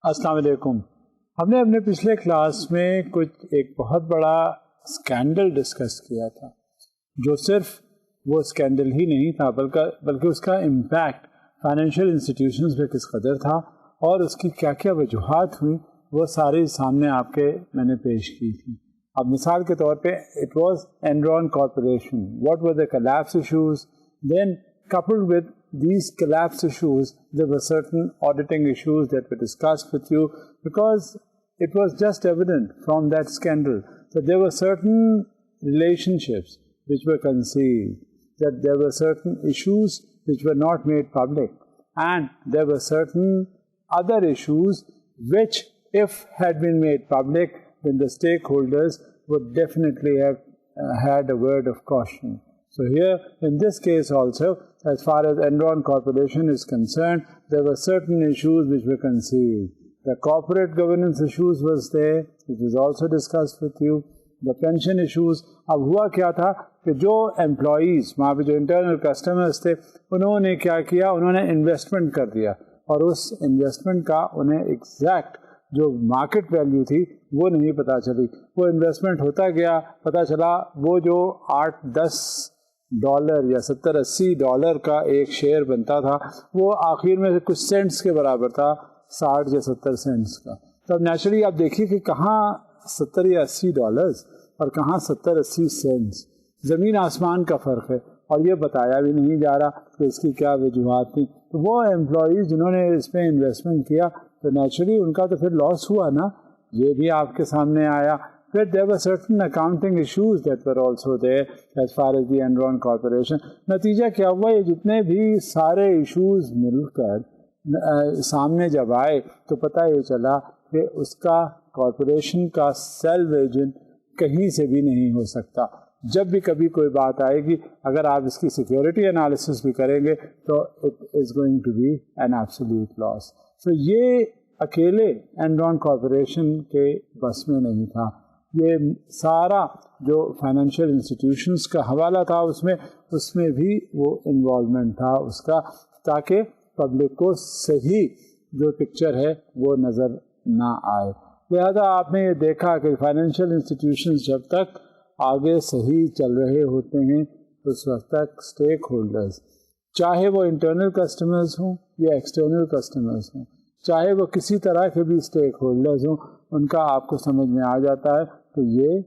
السلام علیکم. ہم نے اپنے پچھلے کلاس میں ایک بہت بڑا اسکینڈل ڈسکس کیا تھا، جو صرف وہ اسکینڈل ہی نہیں تھا بلکہ اس کا امپیکٹ فائنینشیل انسٹیٹیوشنز پہ کس قدر تھا اور اس کی کیا کیا وجوہات ہوئیں، وہ ساری سامنے آپ کے میں نے پیش کی تھی. اب مثال کے طور پہ it was Enron corporation. What were the collapse issues? Then coupled with these collapse issues, there were certain auditing issues that were discussed with you, because it was just evident from that scandal that there were certain relationships which were concealed, that there were certain issues which were not made public, and there were certain other issues which, if had been made public, then the stakeholders would definitely have had a word of caution. So here, in this case also, as far as Enron Corporation is concerned, there were certain issues which were concealed. The corporate governance issues was there, which was also discussed with you. The pension issues. اب ہوا کیا تھا کہ جو employees وہاں پہ جو internal customers تھے، انہوں نے کیا کیا، انہوں نے انویسٹمنٹ کر دیا، اور اس انویسٹمنٹ کا انہیں ایگزیکٹ جو مارکیٹ ویلیو تھی وہ نہیں پتہ چلی. وہ انویسٹمنٹ ہوتا گیا، پتہ چلا وہ جو $8-10 یا $70-80 کا ایک شیئر بنتا تھا، وہ آخر میں کچھ سینٹس کے برابر تھا، 60 یا 70 سینٹس کا. تو اب نیچرلی آپ دیکھیے کہ کہاں $70 یا $80 اور کہاں 70-80 سینٹس، زمین آسمان کا فرق ہے، اور یہ بتایا بھی نہیں جا رہا کہ اس کی کیا وجوہات تھیں. تو وہ امپلائیز جنہوں نے اس پہ انویسٹمنٹ کیا، تو نیچرلی ان کا تو پھر لاس ہوا نا، یہ بھی آپ کے سامنے آیا. But there were certain accounting issues that were also there as far as the Enron Corporation. نتیجہ کیا ہوا، یہ جتنے بھی سارے ایشوز مل کر سامنے جب آئے تو پتہ یہ چلا کہ اس کا کارپوریشن کا سیلف ایجنٹ کہیں سے بھی نہیں ہو سکتا. جب بھی کبھی کوئی بات آئے گی، اگر آپ اس کی سیکیورٹی انالیسس بھی کریں گے تو it is going to be an absolute loss. So یہ اکیلے انرون کارپوریشن کے بس میں نہیں تھا، یہ سارا جو فائنینشیل انسٹیٹیوشنس کا حوالہ تھا اس میں بھی وہ انوالومنٹ تھا اس کا، تاکہ پبلک کو صحیح جو پکچر ہے وہ نظر نہ آئے. لہذا آپ نے یہ دیکھا کہ فائنینشیل انسٹیٹیوشنس جب تک آگے صحیح چل رہے ہوتے ہیں اس وقت تک اسٹیک ہولڈرز، چاہے وہ انٹرنل کسٹمرز ہوں یا ایکسٹرنل کسٹمرز ہوں، چاہے وہ کسی طرح کے بھی اسٹیک ہولڈرز ہوں، ان کا آپ کو سمجھ میں آ جاتا ہے کہ یہ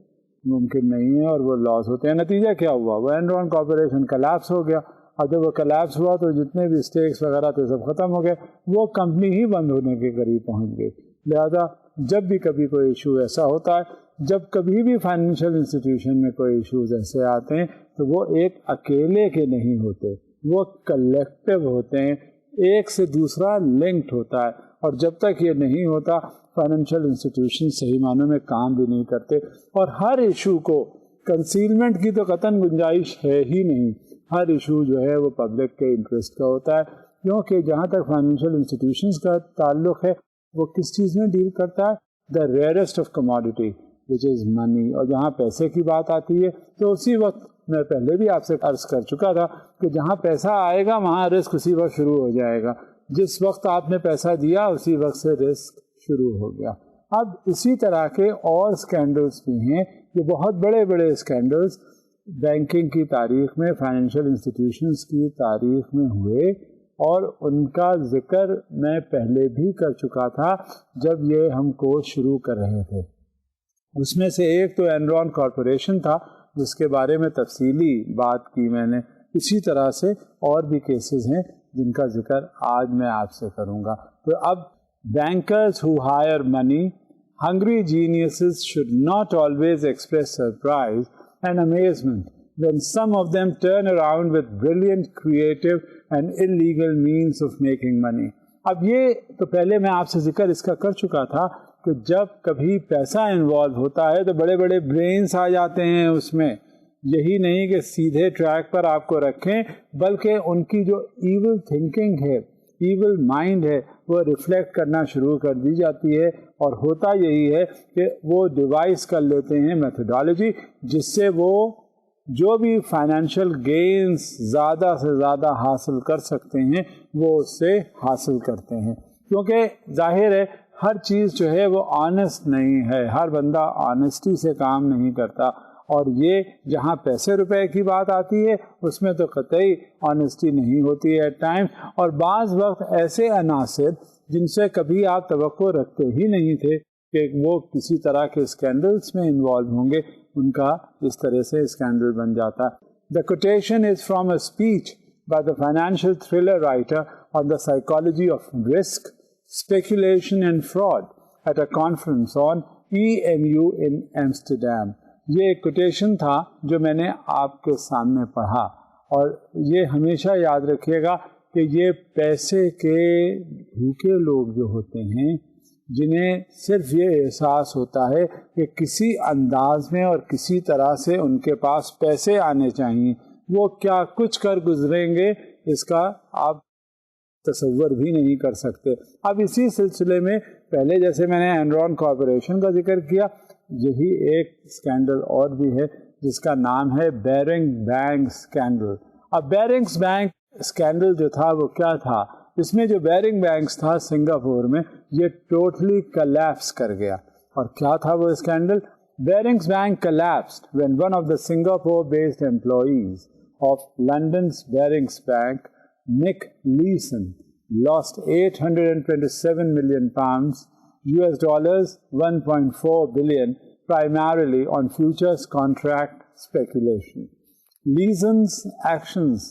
ممکن نہیں ہے اور وہ لاس ہوتے ہیں. نتیجہ کیا ہوا، وہ انرون کارپوریشن کلیپس ہو گیا، اور جب وہ کلیپس ہوا تو جتنے بھی اسٹیکس وغیرہ تھے سب ختم ہو گئے، وہ کمپنی ہی بند ہونے کے قریب پہنچ گئی. لہذا جب بھی کبھی کوئی ایشو ایسا ہوتا ہے، جب کبھی بھی فائنینشیل انسٹیٹیوشن میں کوئی ایشوز ایسے آتے ہیں تو وہ ایک اکیلے کے نہیں ہوتے، وہ کلیکٹیو ہوتے ہیں، ایک سے دوسرا لنکڈ ہوتا ہے. اور جب تک یہ نہیں ہوتا، فائنینشیل انسٹیٹیوشن صحیح معنوں میں کام بھی نہیں کرتے. اور ہر ایشو کو کنسیلمنٹ کی تو قطعاً گنجائش ہے ہی نہیں، ہر ایشو جو ہے وہ پبلک کے انٹرسٹ کا ہوتا ہے، کیونکہ جہاں تک فائنینشیل انسٹیٹیوشنس کا تعلق ہے وہ کس چیز میں ڈیل کرتا ہے، دا ریئرسٹ آف کموڈیٹی وچ از منی. اور جہاں پیسے کی بات آتی ہے تو اسی وقت میں پہلے بھی آپ سے عرض کر چکا تھا کہ جہاں پیسہ آئے گا وہاں رسک اسی وقت شروع ہو جائے گا. جس وقت آپ نے پیسہ دیا اسی وقت سے رسک شروع ہو گیا. اب اسی طرح کے اور اسکینڈلس بھی ہیں، یہ بہت بڑے بڑے اسکینڈلس بینکنگ کی تاریخ میں، فائنینشیل انسٹیٹیوشنس کی تاریخ میں ہوئے، اور ان کا ذکر میں پہلے بھی کر چکا تھا جب یہ ہم کورس شروع کر رہے تھے. اس میں سے ایک تو انرون کارپوریشن تھا جس کے بارے میں تفصیلی بات کی میں نے. اسی طرح سے اور بھی کیسز ہیں جن کا ذکر آج میں آپ سے کروں گا. تو اب bankers who hire money, hungry geniuses should not always express surprise and amazement when some of them turn around with brilliant, creative and illegal means of making money. اب یہ تو پہلے میں آپ سے ذکر اس کا کر چکا تھا کہ جب کبھی پیسہ انوالو ہوتا ہے تو بڑے بڑے برینس آ جاتے ہیں اس میں. یہی نہیں کہ سیدھے ٹریک پر آپ کو رکھیں، بلکہ ان کی جو ایول تھنکنگ ہے، ایول مائنڈ ہے، وہ ریفلیکٹ کرنا شروع کر دی جاتی ہے. اور ہوتا یہی ہے کہ وہ ڈیوائس کر لیتے ہیں میتھڈالوجی جس سے وہ جو بھی فائنینشیل گینز زیادہ سے زیادہ حاصل کر سکتے ہیں وہ اس سے حاصل کرتے ہیں. کیونکہ ظاہر ہے ہر چیز جو ہے وہ آنےسٹ نہیں ہے، ہر بندہ آنےسٹی سے کام نہیں کرتا، اور یہ جہاں پیسے روپے کی بات آتی ہے اس میں تو قطعی آنےسٹی نہیں ہوتی ہے ایٹ ٹائم، اور بعض وقت ایسے عناصر جن سے کبھی آپ توقع رکھتے ہی نہیں تھے کہ وہ کسی طرح کے اسکینڈلس میں انوالو ہوں گے، ان کا اس طرح سے اسکینڈل بن جاتا ہے۔ The quotation is from a speech by the financial thriller writer on the psychology of risk, speculation and fraud at a conference on EMU in Amsterdam. یہ ایک کوٹیشن تھا جو میں نے آپ کے سامنے پڑھا، اور یہ ہمیشہ یاد رکھیے گا کہ یہ پیسے کے بھوکے لوگ جو ہوتے ہیں، جنہیں صرف یہ احساس ہوتا ہے کہ کسی انداز میں اور کسی طرح سے ان کے پاس پیسے آنے چاہیے، وہ کیا کچھ کر گزریں گے اس کا آپ تصور بھی نہیں کر سکتے۔ اب اسی سلسلے میں پہلے جیسے میں نے اینرون کارپوریشن کا ذکر کیا، یہی ایک اسکینڈل اور بھی ہے جس کا نام ہے بیرنگ بینک اسکینڈل۔ اب بیرنگس بینک اسکینڈل جو تھا وہ کیا تھا؟ اس میں جو بیرنگ بینکس تھا سنگاپور میں، یہ ٹوٹلی کلیپس کر گیا۔ اور کیا تھا وہ scandal? Barings bank collapsed when one of the Singapore-based employees of London's Barings Bank, Nick Leeson, lost 827 million pounds, US dollars 1.4 billion, primarily on futures contract speculation. Leeson's actions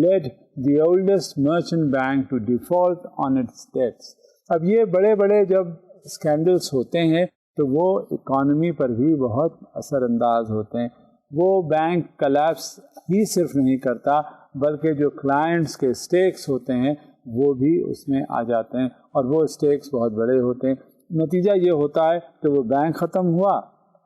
led the oldest merchant bank to default on its debts. اب یہ بڑے بڑے جب scandals ہوتے ہیں تو وہ economy پر بھی بہت اثر انداز ہوتے ہیں۔ وہ بینک کلیپس ہی صرف نہیں کرتا بلکہ جو کلائنٹس کے اسٹیکس ہوتے ہیں وہ بھی اس میں آ جاتے ہیں، اور وہ اسٹیکس بہت بڑے ہوتے ہیں۔ نتیجہ یہ ہوتا ہے کہ وہ بینک ختم ہوا،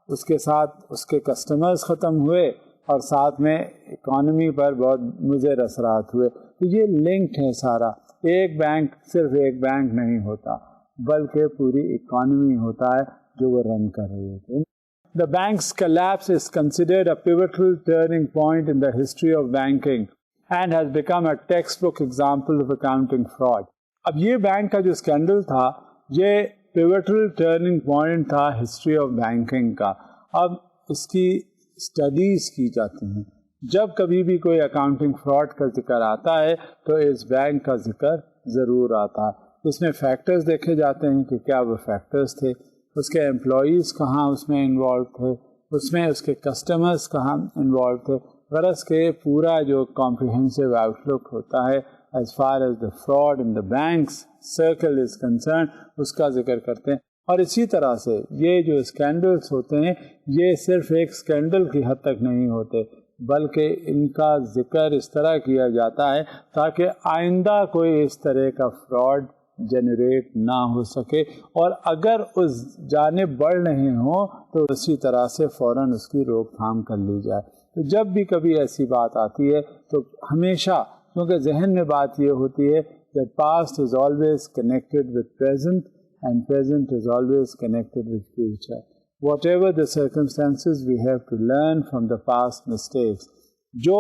اس کے ساتھ اس کے کسٹمرز ختم ہوئے، اور ساتھ میں اکانومی پر بہت مضر اثرات ہوئے۔ تو یہ لنکڈ ہے سارا، ایک بینک صرف ایک بینک نہیں ہوتا بلکہ پوری اکانومی ہوتا ہے جو وہ رن کر رہی ہوتی ہے۔ The bank's collapse is considered a pivotal turning point in the history of banking and has become a textbook example of accounting fraud. اب یہ بینک کا جو اسکینڈل تھا یہ pivotal turning point تھا ہسٹری آف بینکنگ کا۔ اب اس کی اسٹڈیز کی جاتی ہیں، جب کبھی بھی کوئی اکاؤنٹنگ فراڈ کا ذکر آتا ہے تو اس بینک کا ذکر ضرور آتا ہے۔ اس میں فیکٹرز دیکھے جاتے ہیں کہ کیا وہ فیکٹرز تھے، اس کے ایمپلائیز کہاں اس میں انوالو تھے، اس میں اس کے کسٹمرز کہاں انوالو تھے، غرض کے پورا جو کمپریہنسو آؤٹ لک ہوتا ہے as far as the fraud in the banks circle is concerned اس کا ذکر کرتے ہیں۔ اور اسی طرح سے یہ جو اسکینڈلس ہوتے ہیں یہ صرف ایک اسکینڈل کی حد تک نہیں ہوتے بلکہ ان کا ذکر اس طرح کیا جاتا ہے تاکہ آئندہ کوئی اس طرح کا فراڈ جنریٹ نہ ہو سکے، اور اگر اس جانب بڑھ رہے ہوں تو اسی طرح سے فوراً اس کی روک تھام کر لی جائے۔ تو جب بھی کبھی ایسی بات آتی ہے تو ہمیشہ، کیونکہ ذہن میں بات یہ ہوتی ہے کہ past is always connected with present and present is always connected with future. Whatever the circumstances, we have to learn from the past mistakes. جو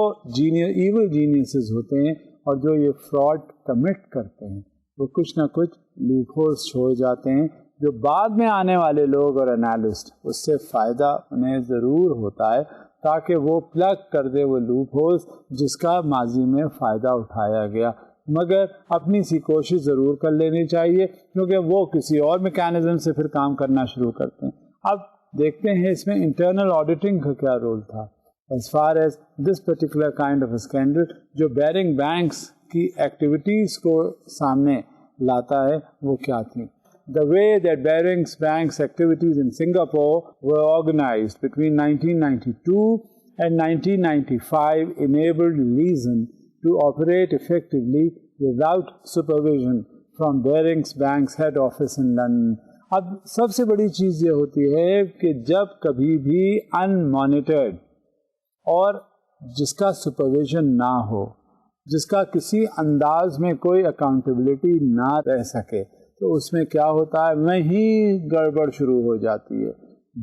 evil geniuses ہوتے ہیں اور جو یہ fraud commit کرتے ہیں وہ کچھ نہ کچھ لوپ ہولس چھوڑ جاتے ہیں جو بعد میں آنے والے لوگ اور انالسٹ اس سے فائدہ انہیں ضرور ہوتا ہے تاکہ وہ پلگ کر دے وہ لوپ ہولس جس کا ماضی میں فائدہ اٹھایا گیا، مگر اپنی سی کوشش ضرور کر لینی چاہیے کیونکہ وہ کسی اور میکینزم سے پھر کام کرنا شروع کرتے ہیں۔ اب دیکھتے ہیں اس میں انٹرنل آڈیٹنگ کا کیا رول تھا as far as this particular kind of a scandal جو بیرنگ بینکس کی ایکٹیویٹیز کو سامنے لاتا ہے وہ کیا تھی۔ The way that Barings Bank's activities in Singapore were organized between 1992 and 1995 enabled Leeson to operate effectively without supervision from Barings Bank's head office in London. اب سب سے بڑی چیز یہ ہوتی ہے کہ جب کبھی بھی unmonitored اور جس کا سپرویژن نہ ہو، جس کا کسی انداز میں کوئی اکاؤنٹیبلٹی نہ رہ سکے تو اس میں کیا ہوتا ہے، وہیں گڑبڑ شروع ہو جاتی ہے۔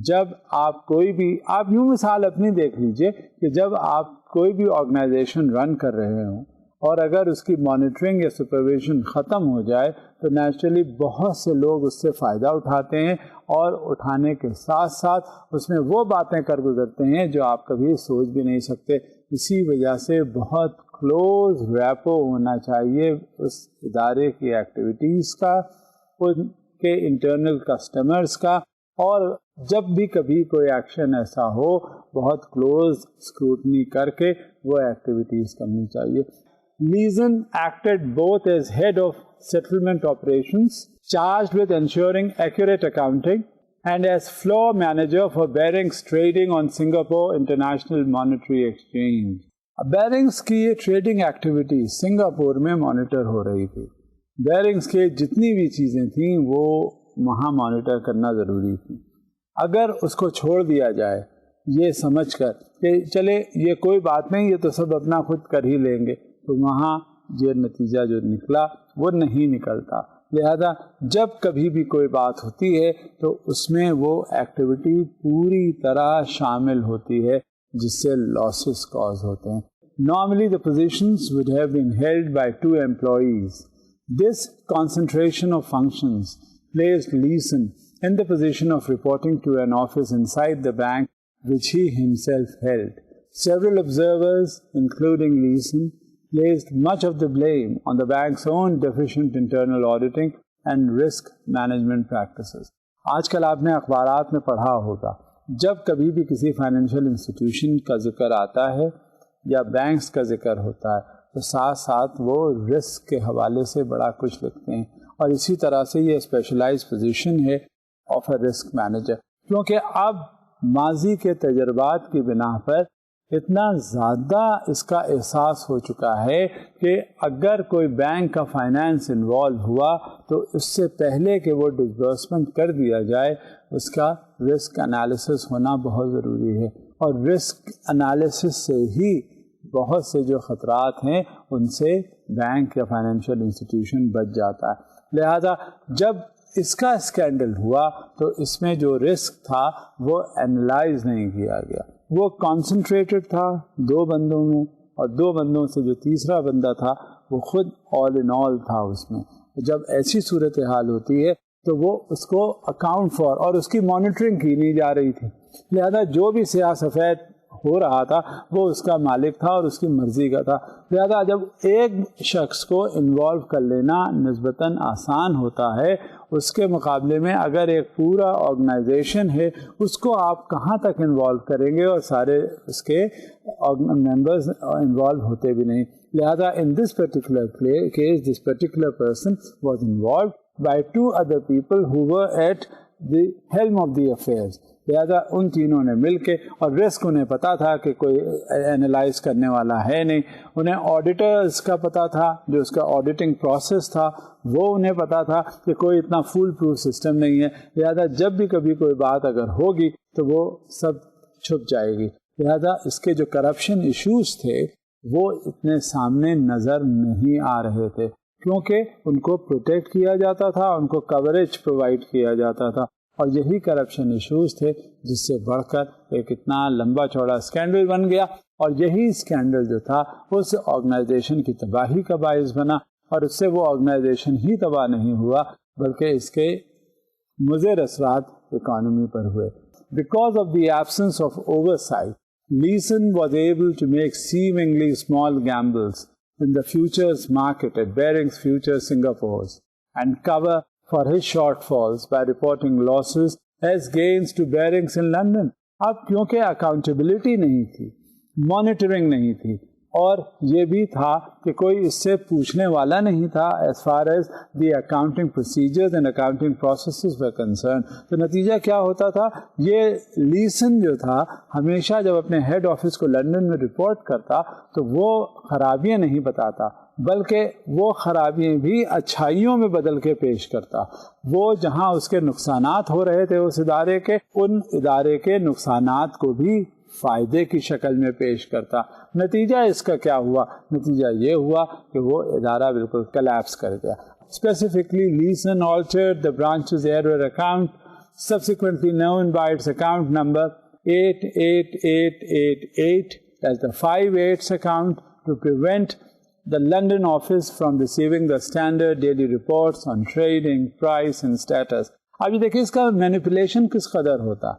جب آپ کوئی بھی، آپ یوں مثال اپنی دیکھ لیجئے کہ جب آپ کوئی بھی آرگنائزیشن رن کر رہے ہوں اور اگر اس کی مانیٹرنگ یا سپرویژن ختم ہو جائے تو نیچرلی بہت سے لوگ اس سے فائدہ اٹھاتے ہیں اور اٹھانے کے ساتھ ساتھ اس میں وہ باتیں کر گزرتے ہیں جو آپ کبھی سوچ بھی نہیں سکتے. اسی وجہ سے بہت کلوز ریپو ہونا چاہیے اس ادارے کی ایکٹیویٹیز کا, ان کے انٹرنل کسٹمرز کا, اور جب بھی کبھی کوئی ایکشن ایسا ہو بہت کلوز اسکروٹنی کر کے وہ ایکٹیویٹیز کرنی چاہیے. Leeson acted both as head of settlement operations, charged with ensuring accurate accounting, and as floor manager for Barings trading on Singapore International Monetary Exchange. بیرنگس کی یہ ٹریڈنگ ایکٹیویٹی سنگاپور میں monitor ہو رہی تھی. بیرنگس کے جتنی بھی چیزیں تھیں وہ وہاں مانیٹر کرنا ضروری تھی. اگر اس کو چھوڑ دیا جائے یہ سمجھ کر کہ چلے یہ کوئی بات نہیں, یہ تو سب اپنا خود کر ہی لیں گے, تو وہاں یہ نتیجہ جو نکلا وہ نہیں نکلتا. لہذا جب کبھی بھی کوئی بات ہوتی ہے تو اس میں وہ ایکٹیویٹی پوری طرح شامل ہوتی ہے جس سے losses cause ہوتے ہیں. Normally the positions would have been held by 2 employees. This concentration of functions placed Leeson in the position of reporting to an office inside the bank which he himself held. Several observers, including Leeson, placed much of the blame on the bank's own deficient internal auditing and risk management practices. آج کل آپ نے اخبارات میں پڑھا ہوگا, جب کبھی بھی کسی فائنینشیل انسٹیٹیوشن کا ذکر آتا ہے یا بینکس کا ذکر ہوتا ہے تو ساتھ ساتھ وہ رسک کے حوالے سے بڑا کچھ لکھتے ہیں, اور اسی طرح سے یہ اسپیشلائز پوزیشن ہے آف اے رسک مینیجر, کیونکہ اب ماضی کے تجربات کی بنا پر اتنا زیادہ اس کا احساس ہو چکا ہے کہ اگر کوئی بینک کا فائنانس انوالو ہوا تو اس سے پہلے کہ وہ ڈسبرسمنٹ کر دیا جائے اس کا رسک انالیسس ہونا بہت ضروری ہے, اور رسک انالیسس سے ہی بہت سے جو خطرات ہیں ان سے بینک یا فائنینشیل انسٹیٹیوشن بچ جاتا ہے. لہذا جب اس کا اسکینڈل ہوا تو اس میں جو رسک تھا وہ اینالائز نہیں کیا گیا, وہ کانسنٹریٹڈ تھا 2 بندوں میں, اور 2 بندوں سے جو تیسرا بندہ تھا وہ خود آل ان آل تھا اس میں. جب ایسی صورتحال ہوتی ہے تو وہ اس کو اکاؤنٹ فار اور اس کی مانیٹرنگ کی نہیں جا رہی تھی, لہذا جو بھی سیاہ سفید ہو رہا تھا وہ اس کا مالک تھا اور اس کی مرضی کا تھا. لہذا جب ایک شخص کو انوالو کر لینا نسبتاً آسان ہوتا ہے, اس کے مقابلے میں اگر ایک پورا آرگنائزیشن ہے اس کو آپ کہاں تک انوالو کریں گے, اور سارے اس کے ممبرز انوالو ہوتے بھی نہیں. لہذا in this particular case this particular person was involved by 2 other people who were at the helm of the affairs. لہذا ان تینوں نے مل کے, اور رسک انہیں پتا تھا کہ کوئی اینالائز کرنے والا ہے نہیں, انہیں آڈیٹرز کا پتا تھا, جو اس کا آڈیٹنگ پروسیس تھا وہ انہیں پتا تھا کہ کوئی اتنا فول پروف سسٹم نہیں ہے, لہذا جب بھی کبھی کوئی بات اگر ہوگی تو وہ سب چھپ جائے گی. لہذا اس کے جو کرپشن ایشوز تھے وہ اتنے سامنے نظر نہیں آ رہے تھے, کیونکہ ان کو پروٹیکٹ کیا جاتا تھا, ان کو کوریج پرووائڈ کیا جاتا تھا, اور یہی کرپشن ایشوز تھے جس سے بڑھ کر ایک اتنا لمبا چوڑا اسکینڈل بن گیا, اور یہی اسکینڈل جو تھا اس آرگنائزیشن کی تباہی کا باعث بنا, اور اس سے وہ آرگنائزیشن ہی تباہ نہیں ہوا بلکہ اس کے مضر اثرات اکانومی پر ہوئے. Because of the absence of oversight, Leeson was able to make seemingly small gambles in the futures market at Barings Futures Singapore and cover for his shortfalls by reporting losses as gains to Barings in London. اب کیونکہ accountability نہیں تھی, monitoring نہیں تھی, اور یہ بھی تھا کہ کوئی اس سے پوچھنے والا نہیں تھا as far as the accounting procedures and accounting processes were concerned. تو نتیجہ کیا ہوتا تھا, یہ لیسن جو تھا ہمیشہ جب اپنے ہیڈ آفس کو لندن میں رپورٹ کرتا تو وہ خرابیاں نہیں بتاتا بلکہ وہ خرابیاں بھی اچھائیوں میں بدل کے پیش کرتا. وہ جہاں اس کے نقصانات ہو رہے تھے اس ادارے کے, ان ادارے کے نقصانات کو بھی فائدے کی شکل میں پیش کرتا. نتیجہ اس کا کیا ہوا, نتیجہ یہ ہوا کہ وہ ادارہ بالکل کلیپس کر گیا. Specifically, Leeson altered the branch's error account, subsequently known by its account number 88888 as the 5/8 account, to prevent the London office from receiving the standard daily reports on trading, price and status. اب یہ دیکھیں اس کا manipulation کس قدر ہوتا.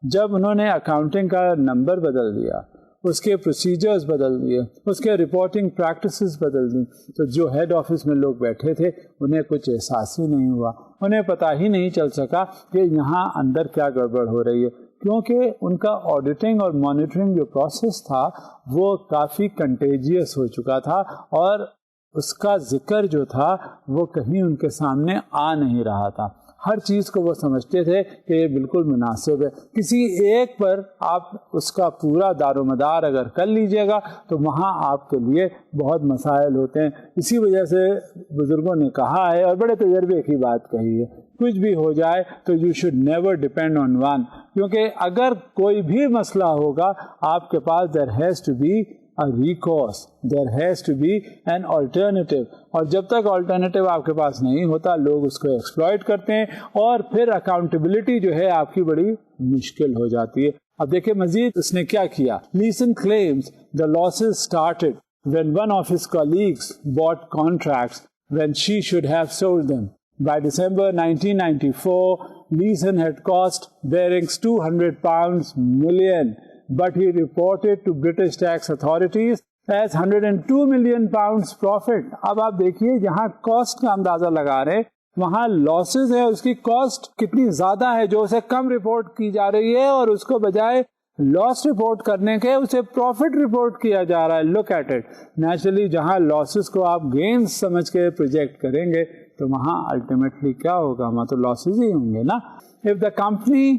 جب انہوں نے اکاؤنٹنگ کا نمبر بدل دیا, اس کے پروسیجرز بدل دیے, اس کے رپورٹنگ پریکٹسز بدل دی, تو جو ہیڈ آفس میں لوگ بیٹھے تھے انہیں کچھ احساس ہی نہیں ہوا, انہیں پتہ ہی نہیں چل سکا کہ یہاں اندر کیا گڑبڑ ہو رہی ہے, کیونکہ ان کا آڈیٹنگ اور مانیٹرنگ جو پروسیس تھا وہ کافی کنٹیجیس ہو چکا تھا, اور اس کا ذکر جو تھا وہ کہیں ان کے سامنے آ نہیں رہا تھا. ہر چیز کو وہ سمجھتے تھے کہ یہ بالکل مناسب ہے. کسی ایک پر آپ اس کا پورا دار و مدار اگر کر لیجئے گا تو وہاں آپ کے لیے بہت مسائل ہوتے ہیں. اسی وجہ سے بزرگوں نے کہا ہے, اور بڑے تجربے کی بات کہی ہے, کچھ بھی ہو جائے تو you should never depend on one, کیونکہ اگر کوئی بھی مسئلہ ہوگا آپ کے پاس there has to be a recourse, there has to be an alternative, اور جب تک alternative آپ کے پاس نہیں ہوتا لوگ اس کو ایکسپلائٹ کرتے ہیں, اور پھر اکاؤنٹیبلٹی جو ہے آپ کی بڑی مشکل ہو جاتی ہے. اب دیکھیں مزید اس نے کیا کیا. Leeson claims the losses started when one of his colleagues bought contracts when she should have sold them. By December 1994, Leeson had cost Barings £200 million, but he reported to British tax authorities as £102 million profit. اب آپ دیکھیے یہاں cost کا اندازہ لگا رہے, وہاں losses ہے, اس کی کاسٹ کتنی زیادہ ہے جو اسے کم رپورٹ کی جا رہی ہے, اور اس کو بجائے لاس رپورٹ کرنے کے اسے پروفٹ رپورٹ کیا جا رہا ہے. Look at it. نیچرلی جہاں لاسز کو آپ گینز سمجھ کے پروجیکٹ کریں گے تو وہاں الٹیمیٹلی کیا ہوگا, وہاں تو لاسز ہی ہوں گے نا. If the company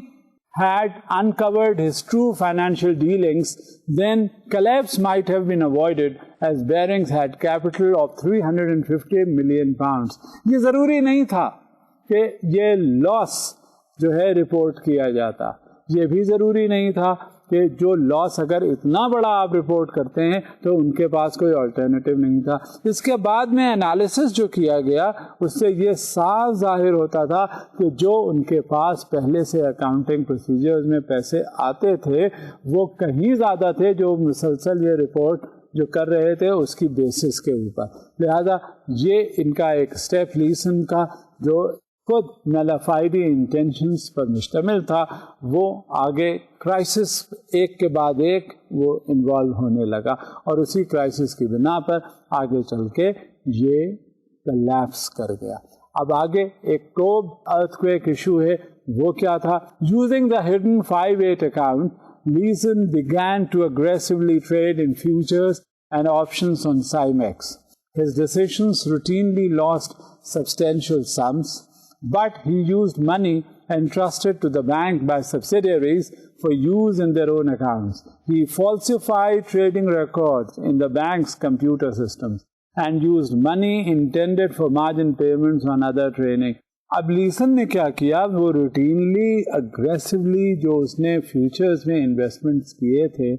had uncovered his true financial dealings, then collapse might have been avoided, as Barings had capital of £350 million. یہ ضروری نہیں تھا کہ یہ لاس جو ہے رپورٹ کیا جاتا, یہ بھی ضروری نہیں تھا کہ جو لاس اگر اتنا بڑا آپ رپورٹ کرتے ہیں تو ان کے پاس کوئی آلٹرنیٹیو نہیں تھا. اس کے بعد میں انالیسس جو کیا گیا اس سے یہ صاف ظاہر ہوتا تھا کہ جو ان کے پاس پہلے سے اکاؤنٹنگ پروسیجرز میں پیسے آتے تھے وہ کہیں زیادہ تھے جو مسلسل یہ رپورٹ جو کر رہے تھے اس کی بیسس کے اوپر. لہذا یہ ان کا ایک اسٹیپ لیسن کا جو خود میلافائڈی انٹینشنز پر مشتمل تھا, وہ آگے کرائسس ایک کے بعد ایک وہ انوالو ہونے لگا, اور اسی کرائسس کی بنا پر آگے چل کے یہ کلیپس کر گیا. اب آگے ایک کوب ارتھکویک ایشو ہے, وہ کیا تھا. Using the hidden 5/8 account, Leeson began to aggressively trade in futures and options on CYMEX. His decisions routinely lost substantial sums, but he used money entrusted to the bank by subsidiaries for use in their own accounts. He falsified trading records in the bank's computer systems and used money intended for margin payments on other trading. اب lesson نے کیا کیا, وہ routinely aggressively جو اس نے futures میں investments کیے تھے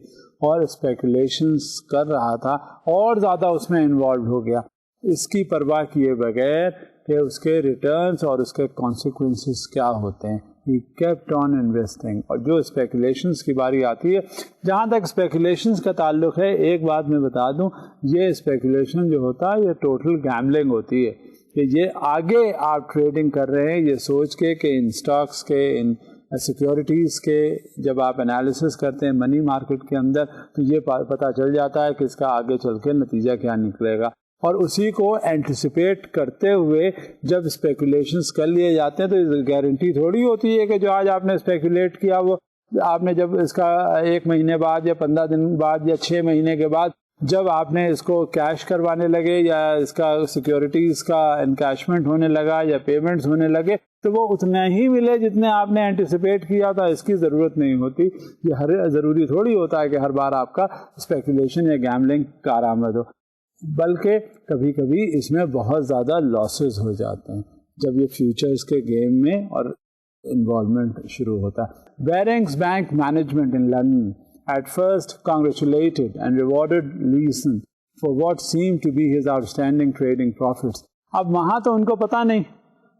اور اسپیکولیشنس کر رہا تھا اور زیادہ اس میں انوالو ہو گیا, اس کی پرواہ کیے بغیر کہ اس کے ریٹرنز اور اس کے کانسیکوینسز کیا ہوتے ہیں. He kept on investing. اور جو اسپیکولیشنس کی باری آتی ہے, جہاں تک اسپیکولیشنس کا تعلق ہے ایک بات میں بتا دوں, یہ اسپیکولیشن جو ہوتا ہے یہ ٹوٹل گیمبلنگ ہوتی ہے کہ یہ آگے آپ ٹریڈنگ کر رہے ہیں یہ سوچ کے کہ ان اسٹاکس کے, ان سیکیورٹیز کے جب آپ انالیسس کرتے ہیں منی مارکیٹ کے اندر تو یہ پتہ چل جاتا ہے کہ اس کا آگے چل کے نتیجہ کیا نکلے گا, اور اسی کو اینٹیسپیٹ کرتے ہوئے جب اسپیکولیشنس کر لیے جاتے ہیں تو گارنٹی تھوڑی ہوتی ہے کہ جو آج آپ نے اسپیکولیٹ کیا وہ آپ نے جب اس کا 1 مہینے بعد یا 15 دن بعد یا 6 مہینے کے بعد جب آپ نے اس کو کیش کروانے لگے یا اس کا سیکیورٹیز کا انکیشمنٹ ہونے لگا یا پیمنٹس ہونے لگے تو وہ اتنا ہی ملے جتنے آپ نے اینٹیسپیٹ کیا تھا. اس کی ضرورت نہیں ہوتی. یہ ہر ضروری تھوڑی ہوتا ہے کہ ہر بار آپ کا اسپیکولیشن یا گیمبلنگ کارآمد ہو, بلکہ کبھی کبھی اس میں بہت زیادہ لاسز ہو جاتے ہیں جب یہ فیوچرز کے گیم میں اور انوالومنٹ شروع ہوتا ہے. Barings bank management in London at first congratulated and rewarded Leeson for what seemed to be his outstanding trading profits. اب وہاں تو ان کو پتا نہیں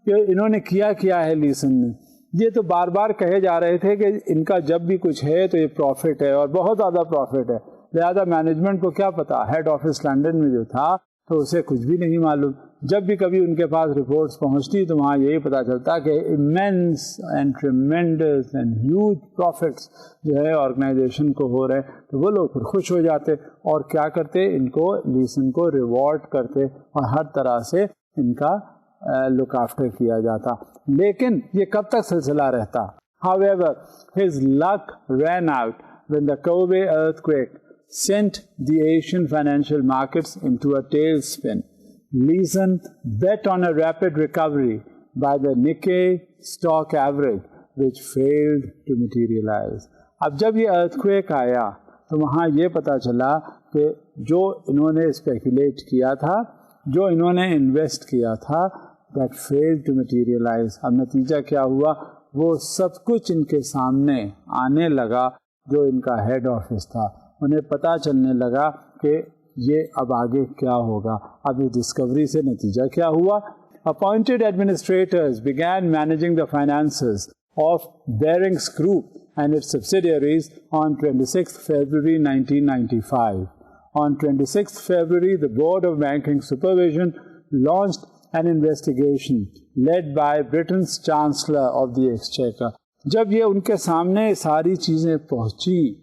کہ انہوں نے کیا ہے لیسن نے. یہ تو بار بار کہے جا رہے تھے کہ ان کا جب بھی کچھ ہے تو یہ پروفٹ ہے اور بہت زیادہ پروفٹ ہے. لہٰذا مینجمنٹ کو کیا پتا, ہیڈ آفس لنڈن میں جو تھا تو اسے کچھ بھی نہیں معلوم. جب بھی کبھی ان کے پاس رپورٹس پہنچتی تو وہاں یہی پتہ چلتا کہ immense and tremendous and huge profits جو ہے آرگنائزیشن کو ہو رہے ہیں. تو وہ لوگ پھر خوش ہو جاتے اور کیا کرتے, ان کو لیسن کو ریوارڈ کرتے اور ہر طرح سے ان کا لک آفٹر کیا جاتا. لیکن یہ کب تک سلسلہ رہتا؟ However, his luck ran out when the Kobe earthquake sent the Asian financial markets into a tailspin. Leeson bet on a rapid recovery by the Nikkei stock average, which failed to materialize. اب جب یہ earthquake آیا تو وہاں یہ پتا چلا کہ جو انہوں نے اسپیکولیٹ کیا تھا, جو انہوں نے انویسٹ کیا تھا, that failed to materialize. اب نتیجہ کیا ہوا؟ وہ سب کچھ ان کے سامنے آنے لگا جو ان کا ہیڈ آفس تھا. انہیں پتہ چلنے لگا کہ یہ اب آگے کیا ہوگا. اب اس ڈسکوری سے نتیجہ کیا ہوا؟ Appointed administrators began managing the finances of Barings Group and its subsidiaries on 26th February 1995. On 26th February, the Board of Banking Supervision launched an investigation led by Britain's Chancellor of the Exchequer. جب یہ ان کے سامنے ساری چیزیں پہنچی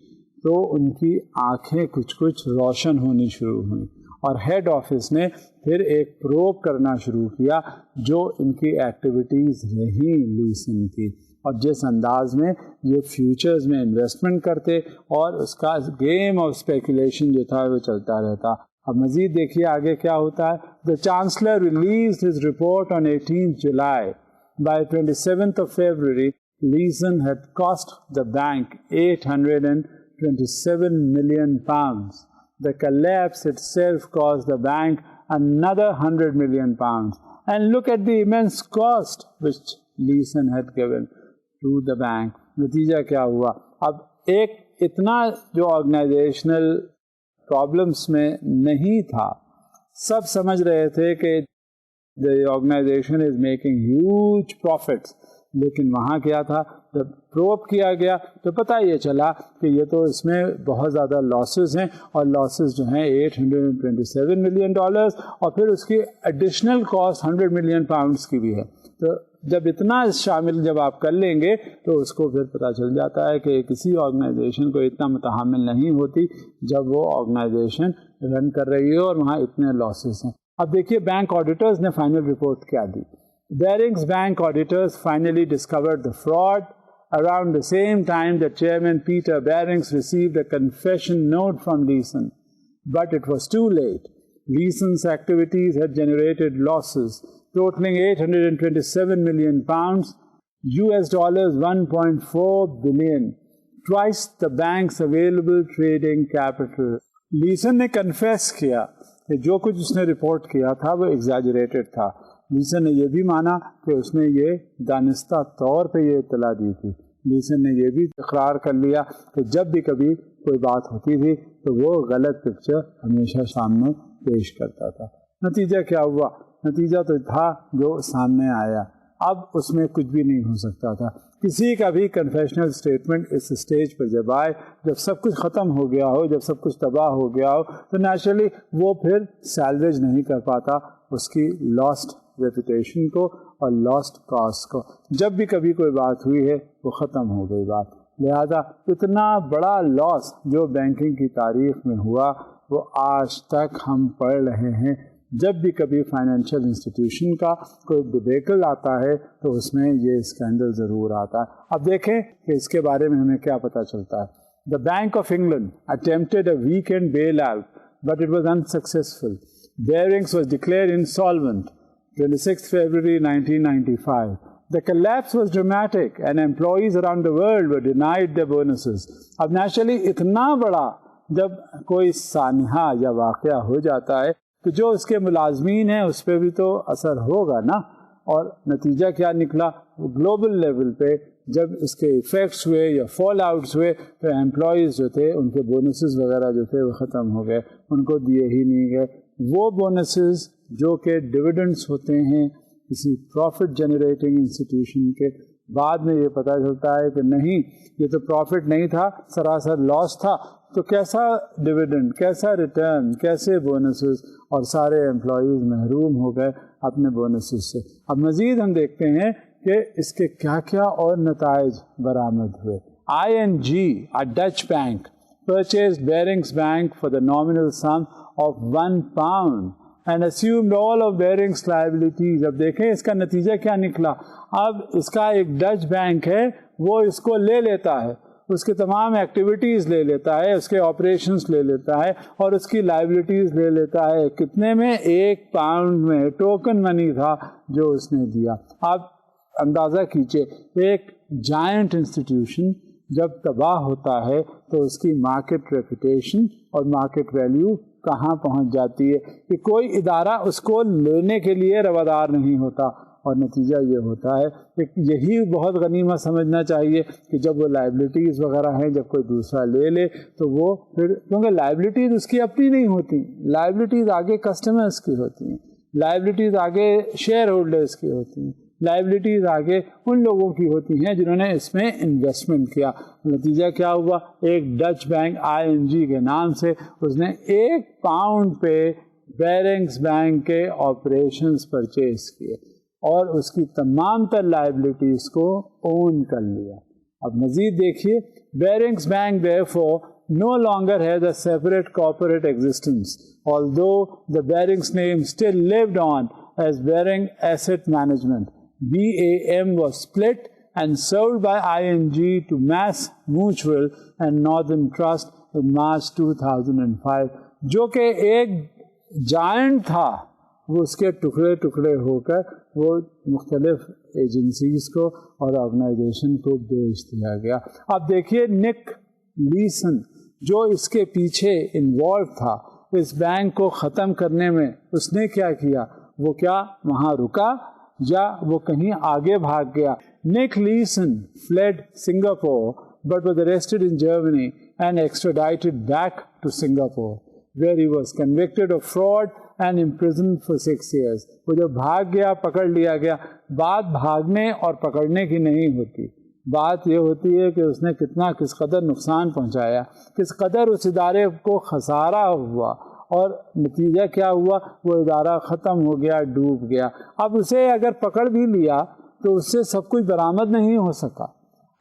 تو ان کی آنکھیں کچھ روشن ہونی شروع ہوئیں اور ہیڈ آفس نے پھر ایک پروب کرنا شروع کیا جو ان کی ایکٹیویٹیز رہیں لیسن کی اور جس انداز میں یہ فیوچرز میں انویسٹمنٹ کرتے اور اس کا گیم آف اسپیکولیشن جو تھا وہ چلتا رہتا. اب مزید دیکھیے آگے کیا ہوتا ہے. The Chancellor released his report on 18th July. By 27th of February, Leeson had cost the bank £827 million. The collapse itself cost the bank another £100 million. And look at the immense cost which Leeson had given to the bank. نتیجہ کیا ہوا؟ اب ایک اتنا جو organisational problems میں نہیں تھا, سب سمجھ رہے تھے کہ the organization is making huge profits, لیکن وہاں کیا تھا, جب پروب کیا گیا تو پتہ یہ چلا کہ یہ تو اس میں بہت زیادہ لاسز ہیں اور لاسز جو ہیں $827 million اور پھر اس کی ایڈیشنل کاسٹ £100 million کی بھی ہے. تو جب اتنا شامل جب آپ کر لیں گے تو اس کو پھر پتہ چل جاتا ہے کہ کسی آرگنائزیشن کو اتنا متحمل نہیں ہوتی جب وہ آرگنائزیشن رن کر رہی ہے اور وہاں اتنے لاسز ہیں. اب دیکھیے بینک آڈیٹرز نے فائنل رپورٹ کیا دی. Barings Bank auditors finally discovered the fraud. Around the same time that Chairman Peter Barings received a confession note from Leeson. But it was too late. Leeson's activities had generated losses totaling £827 million, US dollars 1.4 billion, twice the bank's available trading capital. Leeson نے confess کیا کہ جو کچھ اس نے report کیا تھا وہ exaggerated تھا. لیسن نے یہ بھی مانا کہ اس نے یہ دانستہ طور پہ یہ اطلاع دی تھی. لیسن نے یہ بھی اقرار کر لیا کہ جب بھی کبھی کوئی بات ہوتی تھی تو وہ غلط پکچر ہمیشہ سامنے پیش کرتا تھا. نتیجہ کیا ہوا؟ نتیجہ تو تھا جو سامنے آیا. اب اس میں کچھ بھی نہیں ہو سکتا تھا. کسی کا بھی کنفیشنل اسٹیٹمنٹ اس اسٹیج پر جب آئے, جب سب کچھ ختم ہو گیا ہو, جب سب کچھ تباہ ہو گیا ہو, تو نیچرلی وہ پھر سیلویج نہیں کر پاتا اس کی لاسٹ ریپوٹیشن کو اور لاسٹ کاسٹ کو. جب بھی کبھی کوئی بات ہوئی ہے وہ ختم ہو گئی بات. لہذا اتنا بڑا لاس جو بینکنگ کی تاریخ میں ہوا وہ آج تک ہم پڑھ رہے ہیں. جب بھی کبھی فائنینشیل انسٹیٹیوشن کا کوئی ڈیبیکل آتا ہے تو اس میں یہ اسکینڈل ضرور آتا ہے. اب دیکھیں کہ اس کے بارے میں ہمیں کیا پتہ چلتا ہے. The Bank of England attempted a weekend bail out but it was unsuccessful. Barings was declared insolvent 26 February 1995. The collapse was dramatic and employees around the world were denied their bonuses. اب naturally اتنا بڑا جب کوئی سانحہ یا واقعہ ہو جاتا ہے تو جو اس کے ملازمین ہیں اس پہ بھی تو اثر ہوگا نا. اور نتیجہ کیا نکلا؟ گلوبل لیول پہ جب اس کے ایفیکٹس ہوئے یا فال آؤٹس ہوئے تو امپلائیز جو تھے ان کے بونسز وغیرہ جو تھے وہ ختم ہو گئے, ان کو دیے ہی نہیں گئے. وہ بونسز جو کہ ڈویڈنڈس ہوتے ہیں کسی پروفٹ جنریٹنگ انسٹیٹیوشن کے, بعد میں یہ پتہ چلتا ہے کہ نہیں یہ تو پروفٹ نہیں تھا, سراسر لاس تھا, تو کیسا ڈویڈنڈ, کیسا ریٹرن, کیسے بونسز, اور سارے امپلائیز محروم ہو گئے اپنے بونسز سے. اب مزید ہم دیکھتے ہیں کہ اس کے کیا کیا اور نتائج برآمد ہوئے. ING, a Dutch bank, purchased Barings Bank for the nominal sum of £1 and assumed all of Barings' liabilities. اب دیکھیں اس کا نتیجہ کیا نکلا. اب اس کا ایک ڈچ بینک ہے, وہ اس کو لے لیتا ہے, اس کے تمام ایکٹیویٹیز لے لیتا ہے, اس کے آپریشنز لے لیتا ہے, اور اس کی لائبلٹیز لے لیتا ہے. کتنے میں؟ £1 میں. ٹوکن منی تھا جو اس نے دیا. آپ اندازہ کیجئے, ایک جائنٹ انسٹیٹیوشن جب تباہ ہوتا ہے تو اس کی مارکیٹ ریپوٹیشن اور مارکیٹ ویلیو کہاں پہنچ جاتی ہے کہ کوئی ادارہ اس کو لینے کے لیے روادار نہیں ہوتا. اور نتیجہ یہ ہوتا ہے کہ یہی بہت غنیمت سمجھنا چاہیے کہ جب وہ لائبلٹیز وغیرہ ہیں, جب کوئی دوسرا لے لے تو وہ پھر, کیونکہ لائبلٹیز اس کی اپنی نہیں ہوتی, لائبلٹیز آگے کسٹمرز کی ہوتی ہیں, لائبلٹیز آگے شیئر ہولڈرز کی ہوتی ہیں, لائبلٹیز آگے ان لوگوں کی ہوتی ہیں جنہوں نے اس میں انویسٹمنٹ کیا. نتیجہ کیا ہوا؟ ایک ڈچ بینک ING کے نام سے اس نے £1 پہ بیرنگس بینک کے آپریشنز پرچیز کیے اور اس کی تمام تر لائبلٹیز کو اون کر لیا. اب مزید دیکھیے, بیرنگس bank therefore no longer has a separate corporate existence, although the Barings name still lived on as Baring Asset Management. BAM was split and sold by ING to Mass Mutual and Northern Trust in March 2005. جو کہ ایک joint تھا, وہ اس کے ٹکڑے ٹکڑے ہو کر وہ مختلف ایجنسیز کو اور آرگنائزیشن کو بیچ دیا گیا. اب دیکھیے نک لیسن جو اس کے پیچھے انوالو تھا اس بینک کو ختم کرنے میں, اس نے کیا کیا؟ وہ کیا وہاں رکا یا وہ کہیں آگے بھاگ گیا؟ نک lesson fled Singapore but was arrested in Germany and extradited back to Singapore where he was convicted of fraud and imprisoned for 6 years. وہ جو بھاگ گیا, پکڑ لیا گیا. بات بھاگنے اور پکڑنے کی نہیں ہوتی, بات یہ ہوتی ہے کہ اس نے کس قدر نقصان پہنچایا, کس قدر اس ادارے کو خسارہ ہوا, اور نتیجہ کیا ہوا؟ وہ ادارہ ختم ہو گیا, ڈوب گیا. اب اسے اگر پکڑ بھی لیا تو اس سے سب کچھ برآمد نہیں ہو سکا.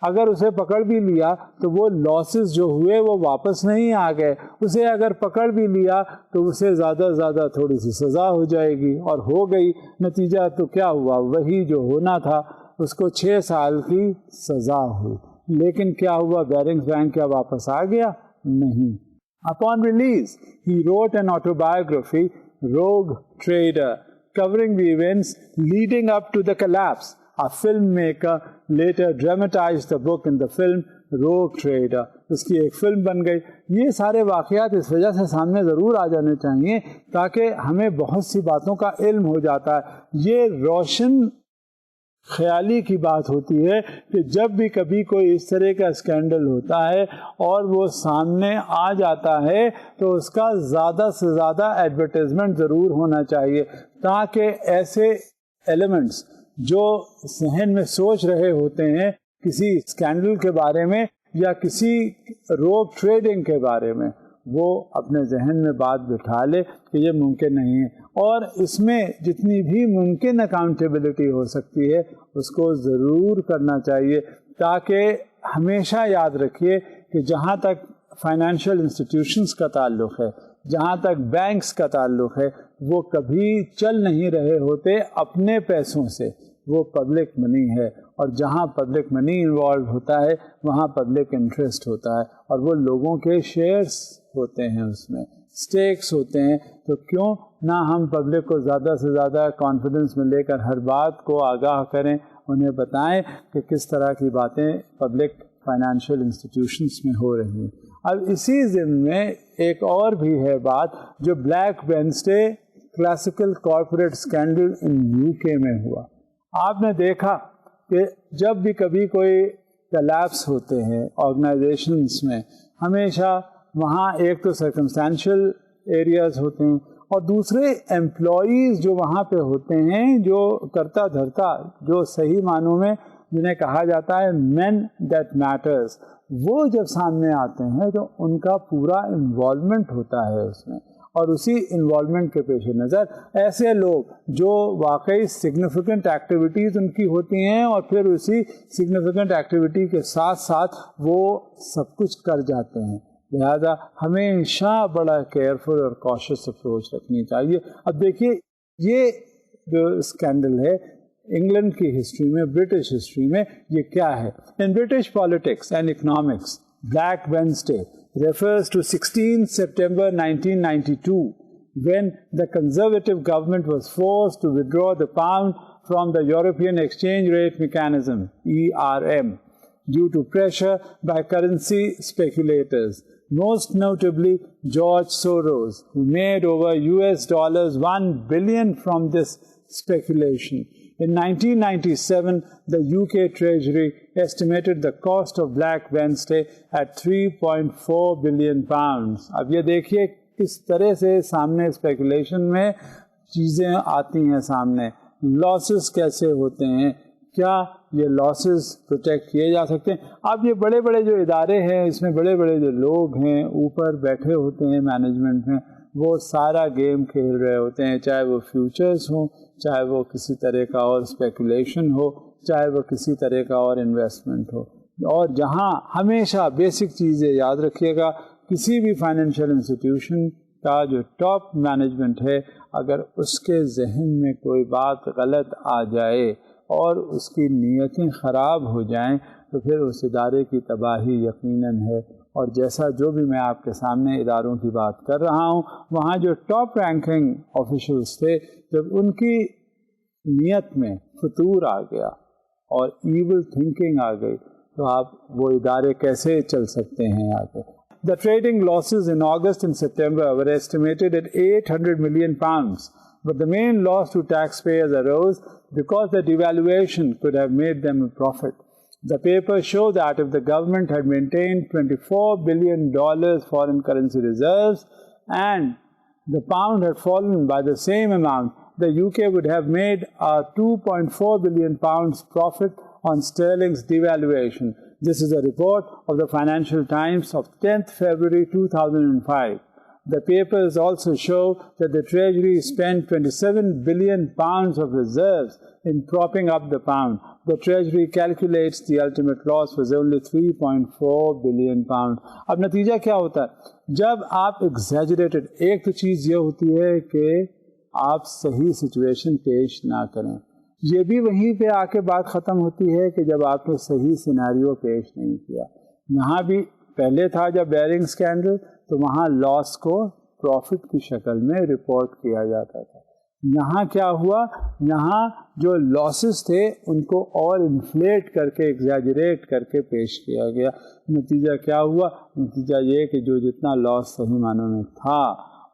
اگر اسے پکڑ بھی لیا تو وہ لاسز جو ہوئے وہ واپس نہیں آ گئے. اسے اگر پکڑ بھی لیا تو اسے زیادہ زیادہ تھوڑی سی سزا ہو جائے گی, اور ہو گئی. نتیجہ تو کیا ہوا؟ وہی جو ہونا تھا, اس کو 6 سال کی سزا ہوئی. لیکن کیا ہوا؟ بیرنگس بینک کیا واپس آ گیا؟ نہیں. Upon release, he wrote an autobiography, Rogue Trader, covering the events leading up to the collapse. A filmmaker later dramatized the book in the film Rogue Trader. اس کی ایک فلم بن گئی. یہ سارے واقعات اس وجہ سے سامنے ضرور آ جانے چاہیے تاکہ ہمیں بہت سی باتوں کا علم ہو جاتا ہے. یہ روشن خیالی کی بات ہوتی ہے کہ جب بھی کبھی کوئی اس طرح کا اسکینڈل ہوتا ہے اور وہ سامنے آ جاتا ہے تو اس کا زیادہ سے زیادہ ایڈورٹائزمنٹ ضرور ہونا چاہیے تاکہ ایسے ایلیمنٹس جو ذہن میں سوچ رہے ہوتے ہیں کسی اسکینڈل کے بارے میں یا کسی روگ ٹریڈنگ کے بارے میں, وہ اپنے ذہن میں بات بٹھا لے کہ یہ ممکن نہیں ہے, اور اس میں جتنی بھی ممکن اکاؤنٹیبلٹی ہو سکتی ہے اس کو ضرور کرنا چاہیے تاکہ ہمیشہ یاد رکھیے کہ جہاں تک فائنینشیل انسٹیٹیوشنز کا تعلق ہے, جہاں تک بینکس کا تعلق ہے, وہ کبھی چل نہیں رہے ہوتے اپنے پیسوں سے, وہ پبلک منی ہے, اور جہاں پبلک منی انوالو ہوتا ہے وہاں پبلک انٹرسٹ ہوتا ہے, اور وہ لوگوں کے شیئرز ہوتے ہیں, اس میں سٹیکس ہوتے ہیں. تو کیوں نہ ہم پبلک کو زیادہ سے زیادہ کانفیڈنس میں لے کر ہر بات کو آگاہ کریں, انہیں بتائیں کہ کس طرح کی باتیں پبلک فائنینشیل انسٹیٹیوشنس میں ہو رہی ہیں. اب اسی ضمن میں ایک اور بھی ہے بات جو Black Wednesday classical corporate scandal in UK میں ہوا. آپ نے دیکھا کہ جب بھی کبھی کوئی کلیپس ہوتے ہیں آرگنائزیشنس میں, ہمیشہ وہاں ایک تو سرکمسٹینشیل ایریاز ہوتے ہیں اور دوسرے امپلائیز جو وہاں پہ ہوتے ہیں جو کرتا دھرتا جو صحیح معنوں میں جنہیں کہا جاتا ہے مین دیٹ میٹرز، وہ جب سامنے آتے ہیں تو ان کا پورا انوالومنٹ ہوتا ہے اس میں، اور اسی انوالومنٹ کے پیش نظر ایسے لوگ جو واقعی سگنیفیکنٹ ایکٹیویٹیز ان کی ہوتی ہیں اور پھر اسی سگنیفیکنٹ ایکٹیویٹی کے ساتھ ساتھ وہ سب کچھ کر جاتے ہیں، لہذا ہمیشہ بڑا کیئرفل اور کوشس اپروچ رکھنی چاہیے۔ اب دیکھیے یہ جو اسکینڈل ہے انگلینڈ کی ہسٹری میں، برٹش ہسٹری میں، یہ کیا ہے؟ In British politics and economics, Black Wednesday refers to 16 September 1992 when the Conservative government was forced to withdraw the pound from the European Exchange Rate Mechanism ERM due to pressure by currency speculators, most notably George Soros, who made over US $1 billion from this speculation. In 1997, the UK Treasury estimated the cost of Black Wednesday at 3.4 billion pounds. اب یہ دیکھیے کس طرح سے سامنے speculation میں چیزیں آتی ہیں سامنے، لاسز کیسے ہوتے ہیں، کیا یہ لاسز پروٹیکٹ کیے جا سکتے ہیں؟ اب یہ بڑے بڑے جو ادارے ہیں، اس میں بڑے بڑے جو لوگ ہیں اوپر بیٹھے ہوتے ہیں مینجمنٹ میں، وہ سارا گیم کھیل رہے ہوتے ہیں، چاہے وہ فیوچرز ہوں، چاہے وہ کسی طرح کا اور اسپیکولیشن ہو، چاہے وہ کسی طرح کا اور انویسٹمنٹ ہو۔ اور جہاں ہمیشہ بیسک چیزیں یاد رکھیے گا، کسی بھی فائنینشیل انسٹیٹیوشن کا جو ٹاپ مینجمنٹ ہے، اگر اس کے ذہن میں کوئی بات غلط آ جائے اور اس کی نیتیں خراب ہو جائیں تو پھر اس ادارے کی تباہی یقیناً ہے۔ اور جیسا جو بھی میں آپ کے سامنے اداروں کی بات کر رہا ہوں، وہاں جو ٹاپ رینکنگ آفیشلس تھے، جب ان کی نیت میں فتور آ گیا اور ایول تھنکنگ آ گئی تو آپ وہ ادارے کیسے چل سکتے ہیں آگے؟ The trading losses in August and September were estimated at 800 million pounds, but the main loss to taxpayers arose because the devaluation could have made them a profit. The papers show that if the government had maintained $24 billion foreign currency reserves and the pound had fallen by the same amount, the UK would have made a 2.4 billion pounds profit on sterling's devaluation. This is a report of the Financial Times of 10th February 2005. The papers also show that the Treasury spent 27 billion pounds of reserves in propping up the pound. The Treasury calculates the ultimate loss was only 3.4 billion pounds. اب نتیجہ کیا ہوتا ہے؟ جب آپ exaggerated, ایک تو چیز یہ ہوتی ہے کہ آپ صحیح سچویشن پیش نہ کریں، یہ بھی وہیں پہ آ کے بات ختم ہوتی ہے کہ جب آپ نے صحیح سینیریو پیش نہیں کیا۔ یہاں بھی پہلے تھا جب بیرنگ اسکینڈل، تو وہاں لاس کو پروفٹ کی شکل میں رپورٹ کیا جاتا تھا۔ یہاں کیا ہوا؟ یہاں جو لاسز تھے ان کو اور انفلیٹ کر کے، ایگزیجریٹ کر کے پیش کیا گیا۔ نتیجہ کیا ہوا؟ نتیجہ یہ کہ جو جتنا لاس صحیح معنوں میں تھا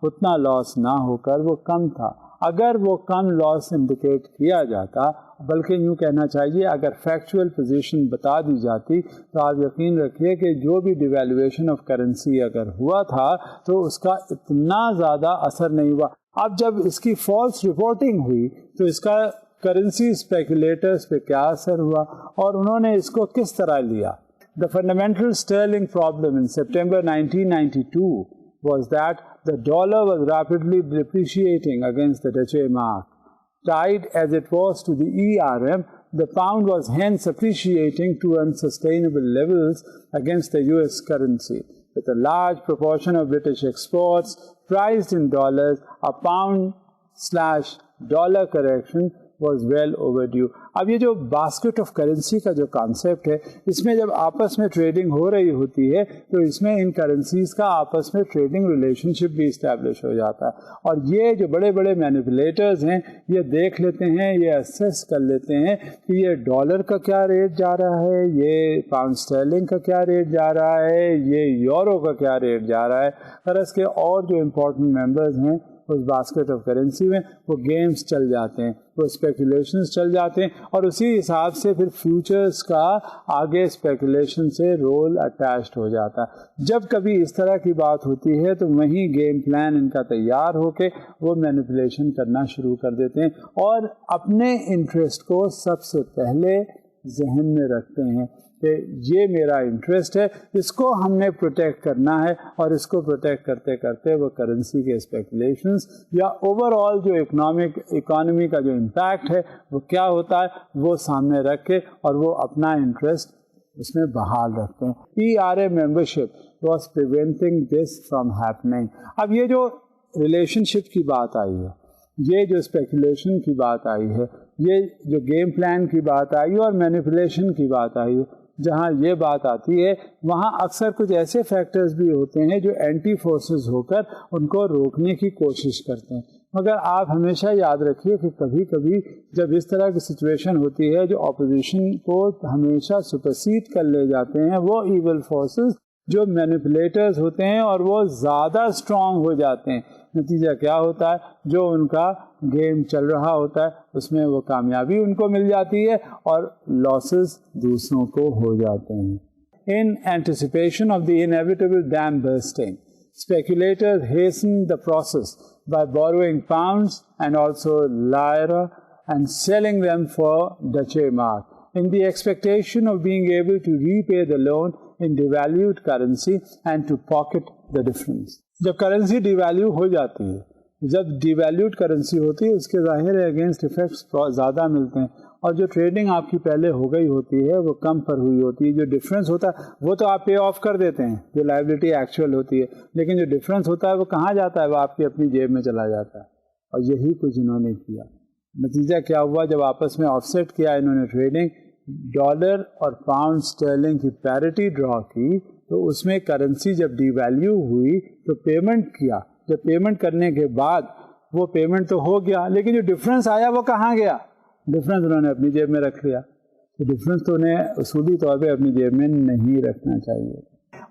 اتنا لاس نہ ہو کر وہ کم تھا۔ اگر وہ کم لاس انڈیکیٹ کیا جاتا، بلکہ یوں کہنا چاہیے اگر فیکچوئل پوزیشن بتا دی جاتی، تو آپ یقین رکھیے کہ جو بھی ڈیویلویشن آف کرنسی اگر ہوا تھا تو اس کا اتنا زیادہ اثر نہیں ہوا۔ اب جب اس کی فالس رپورٹنگ ہوئی تو اس کا کرنسی اسپیکولیٹرز پہ کیا اثر ہوا اور انہوں نے اس کو کس طرح لیا؟ The fundamental sterling problem in September 1992 was that the dollar was rapidly depreciating against the Deutsche Mark. Tied as it was to the ERM, the pound was hence appreciating to unsustainable levels against the US currency. With a large proportion of British exports priced in dollars, a pound/dollar correction was well overdue. اب یہ جو basket of currency کا جو concept ہے، اس میں جب آپس میں ٹریڈنگ ہو رہی ہوتی ہے تو اس میں ان کرنسیز کا آپس میں ٹریڈنگ ریلیشن شپ بھی اسٹیبلش ہو جاتا ہے، اور یہ جو بڑے بڑے مینیپولیٹرز ہیں یہ دیکھ لیتے ہیں، یہ اسیس کر لیتے ہیں کہ یہ ڈالر کا کیا ریٹ جا رہا ہے، یہ پاؤنڈ اسٹرلنگ کا کیا ریٹ جا رہا ہے، یہ یورو کا کیا ریٹ جا رہا ہے۔ غرض کے اور جو امپورٹنٹ ممبرز ہیں اس باسکٹ آف کرنسی میں وہ گیمز چل جاتے ہیں، وہ اسپیکولیشنز چل جاتے ہیں، اور اسی حساب سے پھر فیوچرز کا آگے اسپیکولیشن سے رول اٹیچڈ ہو جاتا ہے۔ جب کبھی اس طرح کی بات ہوتی ہے تو وہیں گیم پلان ان کا تیار ہو کے وہ مینیپولیشن کرنا شروع کر دیتے ہیں اور اپنے انٹرسٹ کو سب سے پہلے ذہن میں رکھتے ہیں کہ یہ میرا انٹرسٹ ہے, اس کو ہم نے پروٹیکٹ کرنا ہے, اور اس کو پروٹیکٹ کرتے کرتے وہ کرنسی کے اسپیکولیشنس یا اوور آل جو اکانومی کا جو امپیکٹ ہے وہ کیا ہوتا ہے وہ سامنے رکھ کے اور وہ اپنا انٹرسٹ اس میں بحال رکھتے ہیں. ERA membership was preventing this from happening. اب یہ جو ریلیشن شپ کی بات آئی ہے, یہ جو اسپیکولیشن کی بات آئی ہے, یہ جو گیم پلان کی بات آئی ہے اور مینیپولیشن کی بات آئی ہے, جہاں یہ بات آتی ہے وہاں اکثر کچھ ایسے فیکٹرز بھی ہوتے ہیں جو اینٹی فورسز ہو کر ان کو روکنے کی کوشش کرتے ہیں. مگر آپ ہمیشہ یاد رکھیے کہ کبھی کبھی جب اس طرح کی سچویشن ہوتی ہے جو اپوزیشن کو ہمیشہ سپرسیڈ کر لے جاتے ہیں, وہ ایول فورسز جو مینیپولیٹرز ہوتے ہیں اور وہ زیادہ اسٹرانگ ہو جاتے ہیں, نتیجہ کیا ہوتا ہے, جو ان کا گیم چل رہا ہوتا ہے اس میں وہ کامیابی ان کو مل جاتی ہے اور لاسز دوسروں کو ہو جاتے ہیں. In anticipation of the inevitable dam bursting, speculators hasten the process by borrowing pounds and also lira and selling them for Deutsche Mark in the expectation of being able to repay the loan in devalued currency and to pocket the difference. جب currency devalue ہو جاتی ہے, جب ڈیویلیوڈ currency ہوتی ہے اس کے ظاہر against effects زیادہ ملتے ہیں, اور جو ٹریڈنگ آپ کی پہلے ہو گئی ہوتی ہے وہ کم پر ہوئی ہوتی ہے. جو ڈفرینس ہوتا ہے وہ تو آپ پے آف کر دیتے ہیں جو لائبلٹی ایکچوئل ہوتی ہے, لیکن جو ڈفرینس ہوتا ہے وہ کہاں جاتا ہے, وہ آپ کی اپنی جیب میں چلا جاتا ہے. اور یہی کچھ انہوں نے کیا. نتیجہ کیا ہوا, جب آپس میں آف سیٹ کیا انہوں نے ٹریڈنگ, ڈالر اور پاؤنڈ اسٹرلنگ کی پیرٹی ڈرا کی, تو اس میں کرنسی جب ڈی ویلیو ہوئی تو پیمنٹ کیا. جب پیمنٹ کرنے کے بعد وہ پیمنٹ تو ہو گیا, لیکن جو ڈفرینس آیا وہ کہاں گیا, ڈفرینس انہوں نے اپنی جیب میں رکھ لیا. تو ڈفرینس تو انہیں اصولی طور پہ اپنی جیب میں نہیں رکھنا چاہیے.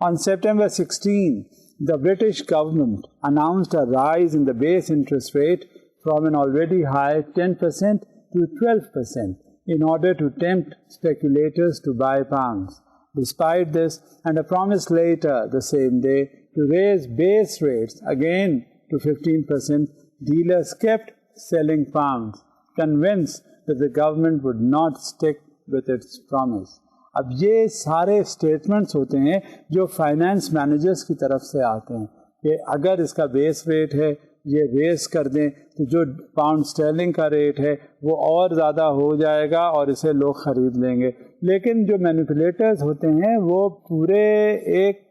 On September 16, the British government announced a rise in the base interest rate from an already high 10% to 12% in order to tempt speculators to buy pounds. Despite this, and a promise later the same day to raise base rates again to 15%, dealers kept selling pounds, convinced that the government would not stick with its promise. اب یہ سارے statements ہوتے ہیں جو finance managers کی طرف سے آتے ہیں کہ اگر اس کا بیس ریٹ ہے یہ ریز کر دیں تو جو پاؤنڈ اسٹرلنگ کا ریٹ ہے وہ اور زیادہ ہو جائے گا اور اسے لوگ خرید لیں گے. لیکن جو مینیپولیٹرز ہوتے ہیں وہ پورے ایک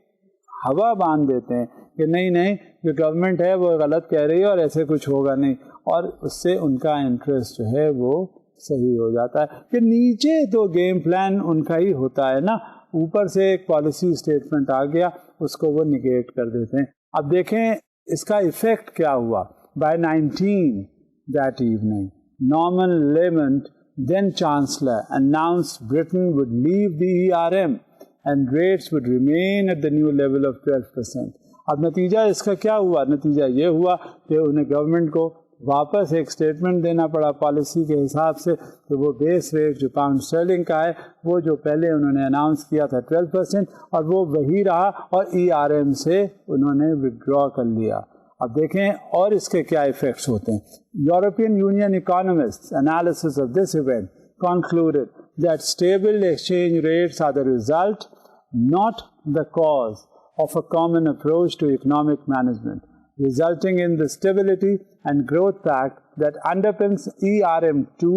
ہوا باندھ دیتے ہیں کہ نہیں جو گورنمنٹ ہے وہ غلط کہہ رہی ہے اور ایسے کچھ ہوگا نہیں, اور اس سے ان کا انٹرسٹ جو ہے وہ صحیح ہو جاتا ہے. کہ نیچے تو گیم پلان ان کا ہی ہوتا ہے نا, اوپر سے ایک پالیسی اسٹیٹمنٹ آ گیا اس کو وہ نگیٹ کر دیتے ہیں. اب دیکھیں اس کا ایفیکٹ کیا ہوا. By 19 that evening, Norman Lamont, then Chancellor, announced Britain would leave the ERM and rates would remain at the new level of 12%. اب نتیجہ اس کا کیا ہوا, نتیجہ یہ ہوا کہ انہیں گورنمنٹ کو واپس ایک اسٹیٹمنٹ دینا پڑا پالیسی کے حساب سے کہ وہ بیس ریٹ جو پاؤنڈ اسٹرلنگ کا ہے وہ جو پہلے انہوں نے اناؤنس کیا تھا 12%, اور وہ وہی رہا, اور ERM سے انہوں نے withdraw کر لیا. اب دیکھیں اور اس کے کیا ایفیکٹس ہوتے ہیں. European union economist analysis of this event concluded that stable exchange rates are the result, not the cause, of a common approach to economic management, resulting in the stability and growth pact that underpins ERM2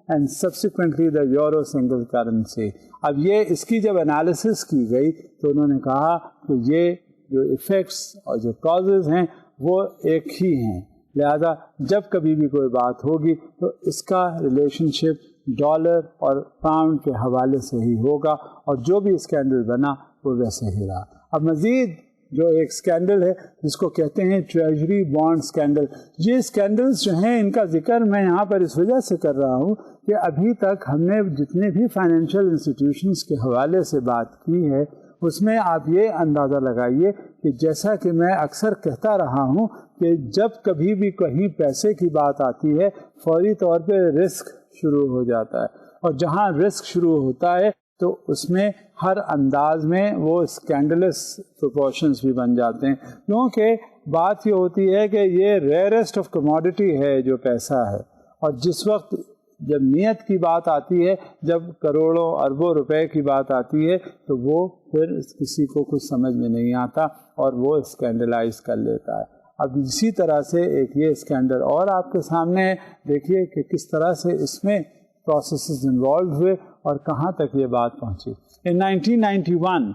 and subsequently the Euro single currency. اب یہ اس کی جب analysis کی گئی تو انہوں نے کہا کہ یہ جو ایفیکٹس اور جو کازز ہیں وہ ایک ہی ہیں, لہذا جب کبھی بھی کوئی بات ہوگی تو اس کا ریلیشن شپ ڈالر اور پاؤنڈ کے حوالے سے ہی ہوگا, اور جو بھی اسکینڈل بنا وہ ویسے ہی رہا. اب مزید جو ایک اسکینڈل ہے جس کو کہتے ہیں ٹریجری بانڈ اسکینڈل, یہ اسکینڈلس جو ہیں ان کا ذکر میں یہاں پر اس وجہ سے کر رہا ہوں کہ ابھی تک ہم نے جتنے بھی فائنینشیل انسٹیٹیوشنس کے حوالے سے بات کی ہے اس میں آپ یہ اندازہ لگائیے کہ جیسا کہ میں اکثر کہتا رہا ہوں کہ جب کبھی بھی کہیں پیسے کی بات آتی ہے فوری طور پہ رسک شروع ہو جاتا ہے, اور جہاں رسک شروع ہوتا ہے تو اس میں ہر انداز میں وہ اسکینڈلس پروپورشنز بھی بن جاتے ہیں, کیونکہ بات یہ ہوتی ہے کہ یہ ریئرسٹ آف کموڈٹی ہے جو پیسہ ہے, اور جس وقت جب نیت کی بات آتی ہے، جب کروڑوں اربوں روپے کی بات آتی ہے تو وہ پھر کسی کو کچھ سمجھ میں نہیں آتا اور وہ اسکینڈلائز کر لیتا ہے. اب اسی طرح سے ایک یہ اسکینڈل اور آپ کے سامنے ہے. دیکھیے کہ کس طرح سے اس میں پروسیسز انوالو ہوئے اور کہاں تک یہ بات پہنچی. In 1991,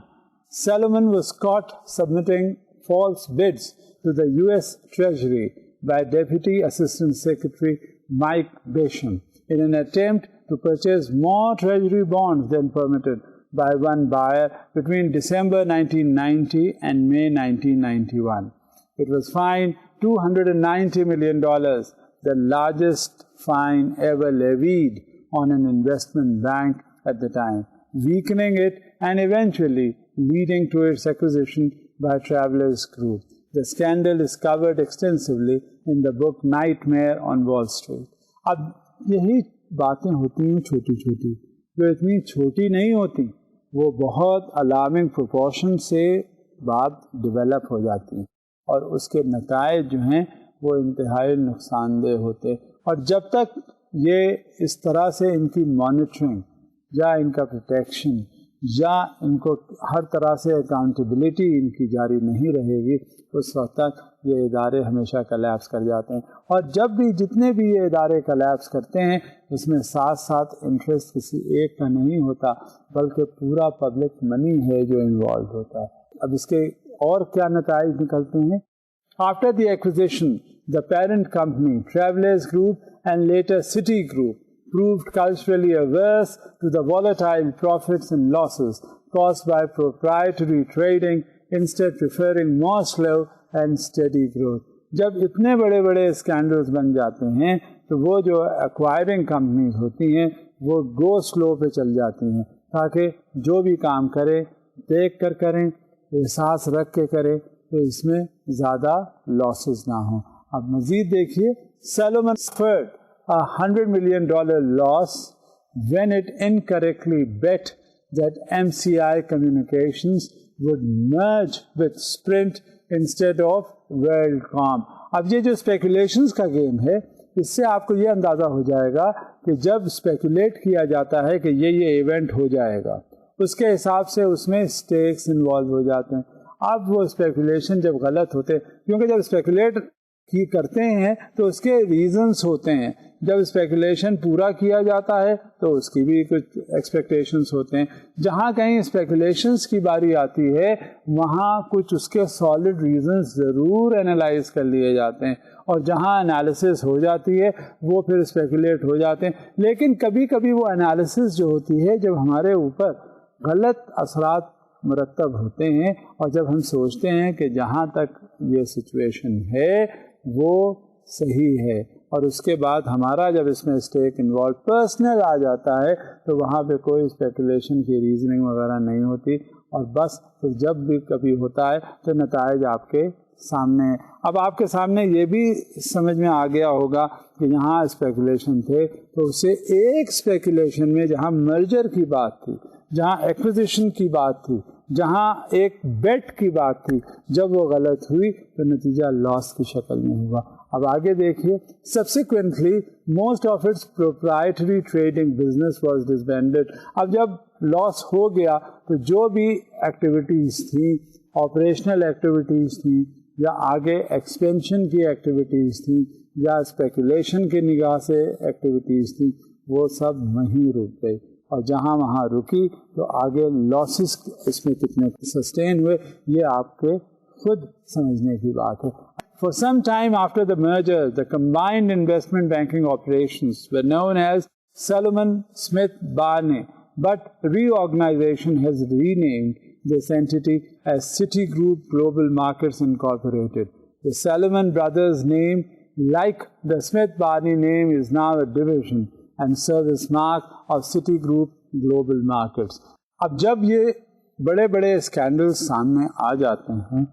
Salomon was caught submitting false bids to the US Treasury by Deputy Assistant Secretary Mike Basham in an attempt to purchase more Treasury bonds than permitted by one buyer between December 1990 and May 1991. It was fined $290 million, the largest fine ever levied on an investment bank at the time, weakening it and eventually leading to its acquisition by Travelers Group. The scandal is covered extensively in the book Nightmare on Wall Street. اب یہی باتیں ہوتی ہیں چھوٹی چھوٹی، جو اتنی چھوٹی نہیں ہوتی، وہ بہت الارمنگ پروپورشن سے بات ڈیولپ ہو جاتی ہیں اور اس کے نتائج جو ہیں وہ انتہائی نقصان دہ ہوتے. اور جب تک یہ اس طرح سے ان کی مانیٹرنگ یا ان کا پروٹیکشن یا ان کو ہر طرح سے اکاؤنٹیبلٹی ان کی جاری نہیں رہے گی، اس وقت تک یہ ادارے ہمیشہ کلیپس کر جاتے ہیں. اور جب بھی جتنے بھی یہ ادارے کلیپس کرتے ہیں، اس میں ساتھ ساتھ انٹرسٹ کسی ایک کا نہیں ہوتا، بلکہ پورا پبلک منی ہے جو انوالو ہوتا ہے. اب اس کے اور کیا نتائج نکلتے ہیں؟ After the acquisition, the parent company, Travelers Group and later Citigroup, proved culturally averse to the volatile profits and losses caused by proprietary trading, instead preferring more slow and steady growth. جب اتنے بڑے بڑے scandals بن جاتے ہیں تو وہ جو acquiring companies ہوتی ہیں وہ گو سلو پہ چل جاتی ہیں، تاکہ جو بھی کام کرے دیکھ کر کریں، احساس رکھ کے کریں تو اس میں زیادہ لاسز نہ ہوں. اب مزید دیکھیے، Salomon suffered $100 million loss when it incorrectly bet that MCI Communications would merge with Sprint instead of WorldCom. اب یہ جو اسپیکولیشنز کا گیم ہے، اس سے آپ کو یہ اندازہ ہو جائے گا کہ جب اسپیکولیٹ کیا جاتا ہے کہ یہ ایونٹ ہو جائے گا، اس کے حساب سے اس میں اسٹیکس انوالو ہو جاتے ہیں. اب وہ اسپیکولیشن جب غلط ہوتے، کیونکہ جب اسپیکولیٹ کی کرتے ہیں تو اس کے ریزنس ہوتے ہیں، جب اسپیکولیشن پورا کیا جاتا ہے تو اس کی بھی کچھ ایکسپیکٹیشنس ہوتے ہیں. جہاں کہیں اسپیکولیشنس کی باری آتی ہے وہاں کچھ اس کے سالڈ ریزنس ضرور انالائز کر لیے جاتے ہیں، اور جہاں انالیسس ہو جاتی ہے وہ پھر اسپیکولیٹ ہو جاتے ہیں. لیکن کبھی کبھی وہ انالیسس جو ہوتی ہے جب ہمارے اوپر غلط اثرات مرتب ہوتے ہیں، اور جب ہم سوچتے ہیں کہ جہاں تک یہ سچویشن ہے وہ صحیح ہے، اور اس کے بعد ہمارا جب اس میں اسٹیک انوالو پرسنل آ جاتا ہے تو وہاں پہ کوئی اسپیکولیشن کی ریزننگ وغیرہ نہیں ہوتی، اور بس پھر جب بھی کبھی ہوتا ہے تو نتائج آپ کے سامنے ہے. اب آپ کے سامنے یہ بھی سمجھ میں آ گیا ہوگا کہ یہاں اسپیکولیشن تھے، تو اسے ایک اسپیکولیشن میں جہاں مرجر کی بات تھی، جہاں ایکوزیشن کی بات تھی، جہاں ایک بیٹ کی بات تھی، جب وہ غلط ہوئی تو نتیجہ لاس کی شکل میں ہوا. اب آگے دیکھیے، subsequently most of its proprietary trading business was disbanded. اب جب لاس ہو گیا تو جو بھی ایکٹیویٹیز تھیں، آپریشنل ایکٹیویٹیز تھیں یا آگے ایکسپینشن کی ایکٹیویٹیز تھیں یا اسپیکولیشن کی نگاہ سے ایکٹیویٹیز تھیں، وہ سب وہیں رک گئی. اور جہاں وہاں رکی تو آگے لاسز اس میں کتنے سسٹین ہوئے یہ آپ کے خود سمجھنے کی بات ہے. For some time after the merger, the combined investment banking operations were known as Salomon Smith Barney, but reorganization has renamed this entity as Citigroup Global Markets Incorporated. The Salomon brothers name, like the Smith Barney name, is now a division and service mark of Citigroup Global Markets. اب جب یہ بڑے بڑے scandal سامنے آ جاتے ہیں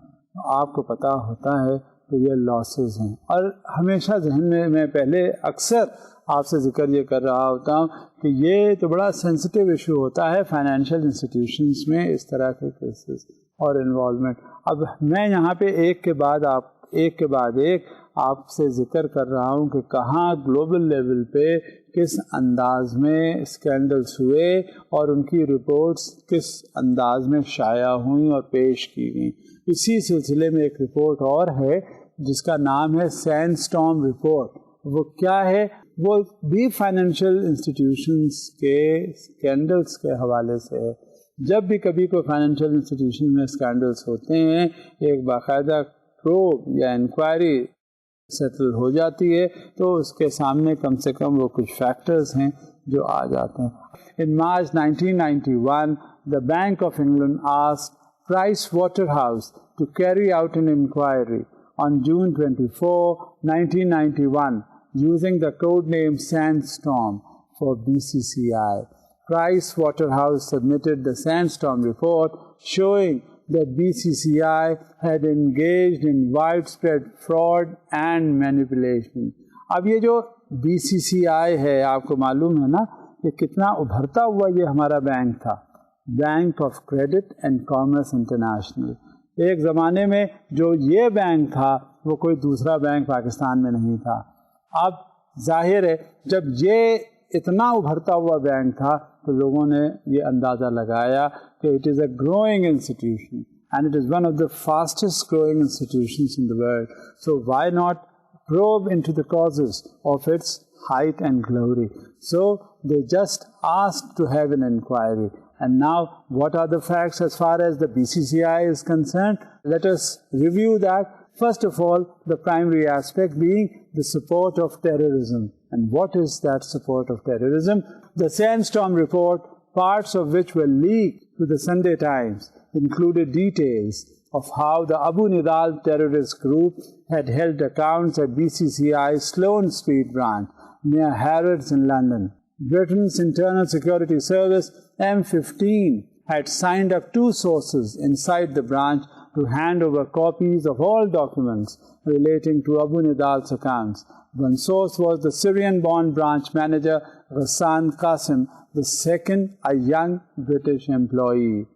آپ کو پتا ہوتا ہے کہ یہ لاسز ہیں، اور ہمیشہ ذہن میں پہلے اکثر آپ سے ذکر یہ کر رہا ہوتا ہوں کہ یہ تو بڑا سینسٹیو ایشو ہوتا ہے فائنینشیل انسٹیٹیوشنس میں اس طرح کے کیسز اور انوالومنٹ. اب میں یہاں پہ ایک کے بعد آپ ایک کے بعد ایک آپ سے ذکر کر رہا ہوں کہ کہاں گلوبل لیول پہ کس انداز میں اسکینڈلس ہوئے اور ان کی رپورٹس کس انداز میں شائع ہوئیں اور پیش کی گئیں. اسی سلسلے میں ایک رپورٹ اور ہے جس کا نام ہے سینڈ اسٹارم رپورٹ. وہ کیا ہے؟ وہ بھی فائنینشیل انسٹیٹیوشنس کے اسکینڈلس کے حوالے سے ہے. جب بھی کبھی کوئی فائنینشیل انسٹیٹیوشن میں اسکینڈلس ہوتے ہیں ایک باقاعدہ پروب یا انکوائری سیٹل ہو جاتی ہے تو اس کے سامنے کم سے کم وہ کچھ فیکٹرز ہیں جو آ جاتے ہیں. In March 1991, the Bank of England asked Price Waterhouse to carry out an inquiry. On June 24, 1991, using the code name Sandstorm for BCCI, Price Waterhouse submitted the Sandstorm report showing that BCCI had engaged in widespread fraud and manipulation. اب یہ جو BCCI ہے آپ کو معلوم ہے نا کہ کتنا ابھرتا ہوا یہ ہمارا بینک تھا، bank of credit and commerce international. ایک زمانے میں جو یہ بینک تھا وہ کوئی دوسرا بینک پاکستان میں نہیں تھا. اب ظاہر ہے جب یہ اتنا ابھرتا ہوا بینک تھا تو لوگوں نے یہ اندازہ لگایا کہ it is a growing institution and it is one of the fastest growing institutions in the world. So why not probe into the causes of its height and glory. So they just asked to have an inquiry. And now, what are the facts as far as the BCCI is concerned? Let us review that. First of all, the primary aspect being the support of terrorism. And what is that support of terrorism? The Sandstorm report, parts of which were leaked to the Sunday Times, included details of how the Abu Nidal terrorist group had held accounts at BCCI's Sloane Street branch near Harrods in London. Britain's Internal Security Service, M15, had signed up 2 sources inside the branch to hand over copies of all documents relating to Abu Nidal's accounts. One source was the Syrian-born branch manager Ghassan Qasim, the second a young British employee.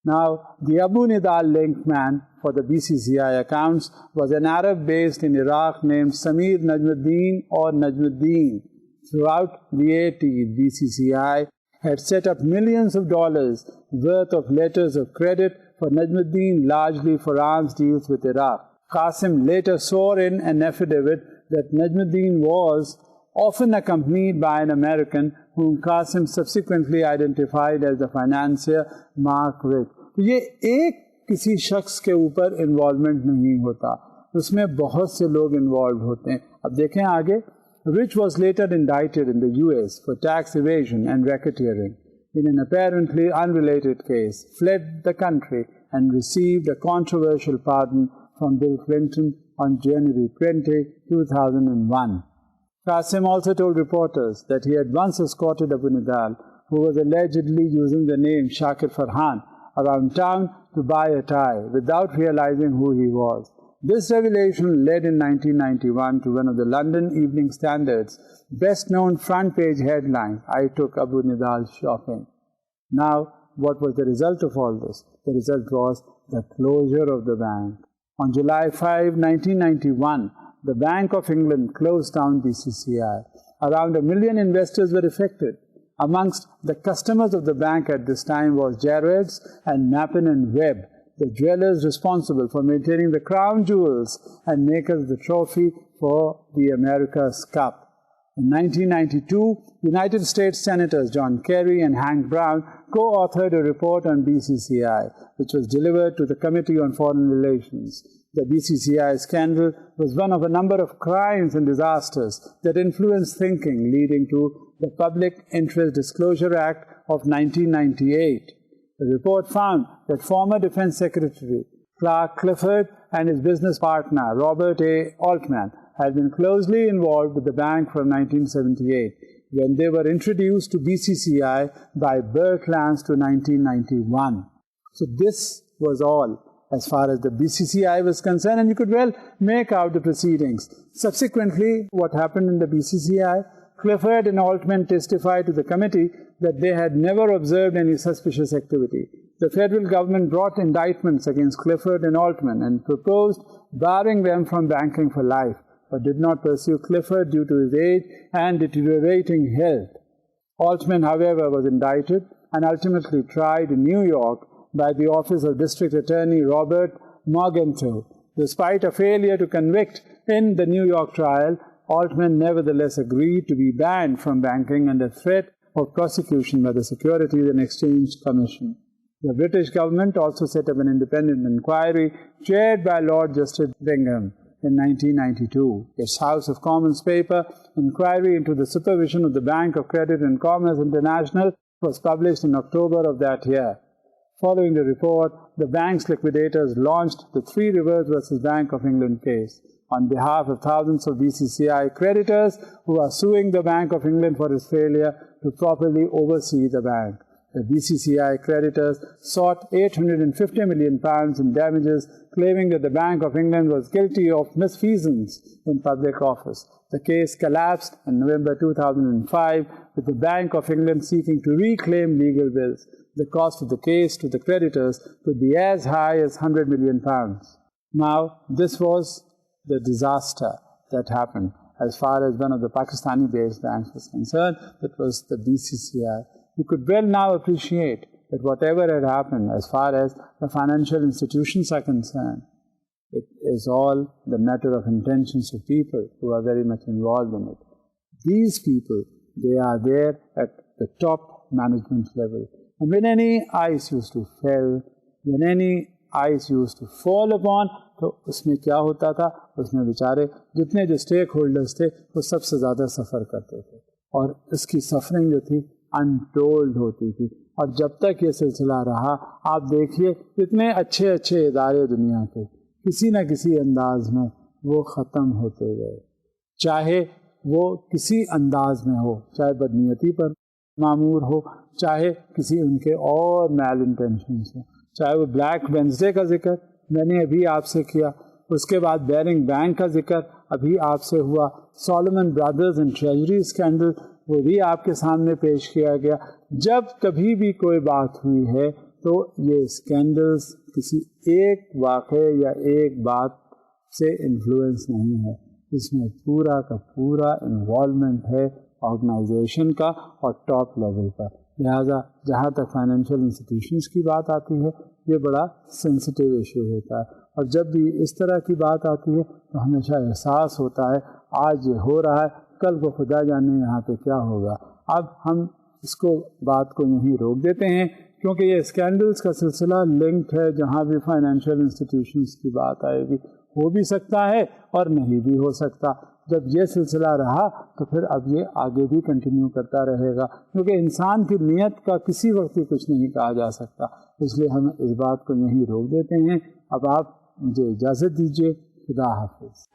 Now, the Abu Nidal linked man for the BCCI accounts was an Arab based in Iraq named Samir Najmuddin or Najmuddin. Throughout the 80s, BCCI had set up millions of dollars worth of letters of credit for Najmuddin, largely for arms deals with Iraq. Qasim later swore in an affidavit that Najmuddin was often accompanied by an American whom Qasim subsequently identified as the financier Mark Rick. تو یہ ایک کسی شخص کے اوپر involvement نہیں ہوتا، اس میں بہت سے لوگ انوالوڈ ہوتے ہیں. اب دیکھیں آگے. Rich was later indicted in the US for tax evasion and racketeering in an apparently unrelated case, fled the country and received a controversial pardon from Bill Clinton on January 20, 2001. Qasim also told reporters that he had once escorted Abu Nidal, who was allegedly using the name Shakir Farhan, around town to buy a tie without realizing who he was. This revelation led in 1991 to one of the London Evening Standard's best-known front-page headlines, "I took Abu Nidal shopping." Now, what was the result of all this? The result was the closure of the bank. On July 5, 1991, the Bank of England closed down BCCI. Around 1 million investors were affected. Amongst the customers of the bank at this time was Jarrods and Mappin and Webb, the jewelers responsible for maintaining the crown jewels and makers of the trophy for the America's Cup. In 1992, United States Senators John Kerry and Hank Brown co-authored a report on BCCI, which was delivered to the Committee on Foreign Relations. The BCCI scandal was one of a number of crimes and disasters that influenced thinking leading to the Public Interest Disclosure Act of 1998. The report found that former Defense Secretary Clark Clifford and his business partner Robert A. Altman had been closely involved with the bank from 1978, when they were introduced to BCCI by Burke Lance to 1991. So this was all as far as the BCCI was concerned, and you could well make out the proceedings. Subsequently, what happened in the BCCI? Clifford and Altman testified to the committee that they had never observed any suspicious activity. The federal government brought indictments against Clifford and Altman and proposed barring them from banking for life, but did not pursue Clifford due to his age and deteriorating health. Altman, however, was indicted and ultimately tried in New York by the Office of District Attorney Robert Morgenthau. Despite a failure to convict in the New York trial, Altman nevertheless agreed to be banned from banking under threat of prosecution by the Securities and Exchange Commission. The British government also set up an independent inquiry chaired by Lord Justice Bingham in 1992. Its House of Commons paper, Inquiry into the Supervision of the Bank of Credit and Commerce International, was published in October of that year. Following the report, the bank's liquidators launched the Three Rivers versus Bank of England case on behalf of thousands of BCCI creditors who are suing the Bank of England for its failure to properly oversee the bank. The BCCI creditors sought £850 million in damages, claiming that the Bank of England was guilty of misfeasance in public office. The case collapsed in November 2005, with the Bank of England seeking to reclaim legal bills. The cost of the case to the creditors could be as high as £100 million. Now, this was the disaster that happened as far as one of the Pakistani-based banks was concerned. That was the BCCI. You could well now appreciate that whatever had happened as far as the financial institutions are concerned, it is all the matter of intentions of people who are very much involved in it. These people, they are there at the top management level. And when any ice used to fall, when any ice used to fall upon, تو اس میں کیا ہوتا تھا, اس میں بیچارے جتنے جو stake holders تھے وہ سب سے زیادہ سفر کرتے تھے, اور اس کی سفرنگ جو تھی انٹولڈ ہوتی تھی. اور جب تک یہ سلسلہ رہا, آپ دیکھیے اتنے اچھے اچھے ادارے دنیا کے کسی نہ کسی انداز میں وہ ختم ہوتے گئے, چاہے وہ کسی انداز میں ہو, چاہے بدنیتی پر معمور ہو, چاہے کسی ان کے اور میل انٹینشنس ہو, چاہے وہ بلیک وینسڈے کا ذکر میں نے ابھی آپ سے کیا, اس کے بعد بیرنگ بینک کا ذکر ابھی آپ سے ہوا, Solomon brothers and treasury scandal وہ بھی آپ کے سامنے پیش کیا گیا. جب کبھی بھی کوئی بات ہوئی ہے تو یہ اسکینڈلز کسی ایک واقعے یا ایک بات سے انفلوئنس نہیں ہے, اس میں پورا کا پورا انوالومنٹ ہے آرگنائزیشن کا اور ٹاپ لیول پر. لہٰذا جہاں تک فائنینشیل انسٹیٹیوشنس کی بات آتی ہے یہ بڑا سینسٹیو ایشو ہوتا ہے, اور جب بھی اس طرح کی بات آتی ہے تو ہمیشہ احساس ہوتا ہے آج یہ ہو رہا ہے, کل کو خدا جانے یہاں پہ کیا ہوگا. اب ہم اس کو بات کو یہیں روک دیتے ہیں کیونکہ یہ اسکینڈلس کا سلسلہ لنکڈ ہے, جہاں بھی فائنینشیل انسٹیٹیوشنس کی بات آئے گی ہو بھی سکتا ہے اور نہیں بھی ہو سکتا. جب یہ سلسلہ رہا تو پھر اب یہ آگے بھی کنٹینیو کرتا رہے گا, کیونکہ انسان کی نیت کا کسی وقت ہی کچھ نہیں کہا جا سکتا. اس لیے ہم اس بات کو یہیں روک دیتے ہیں. اب آپ مجھے اجازت دیجیے. خدا حافظ.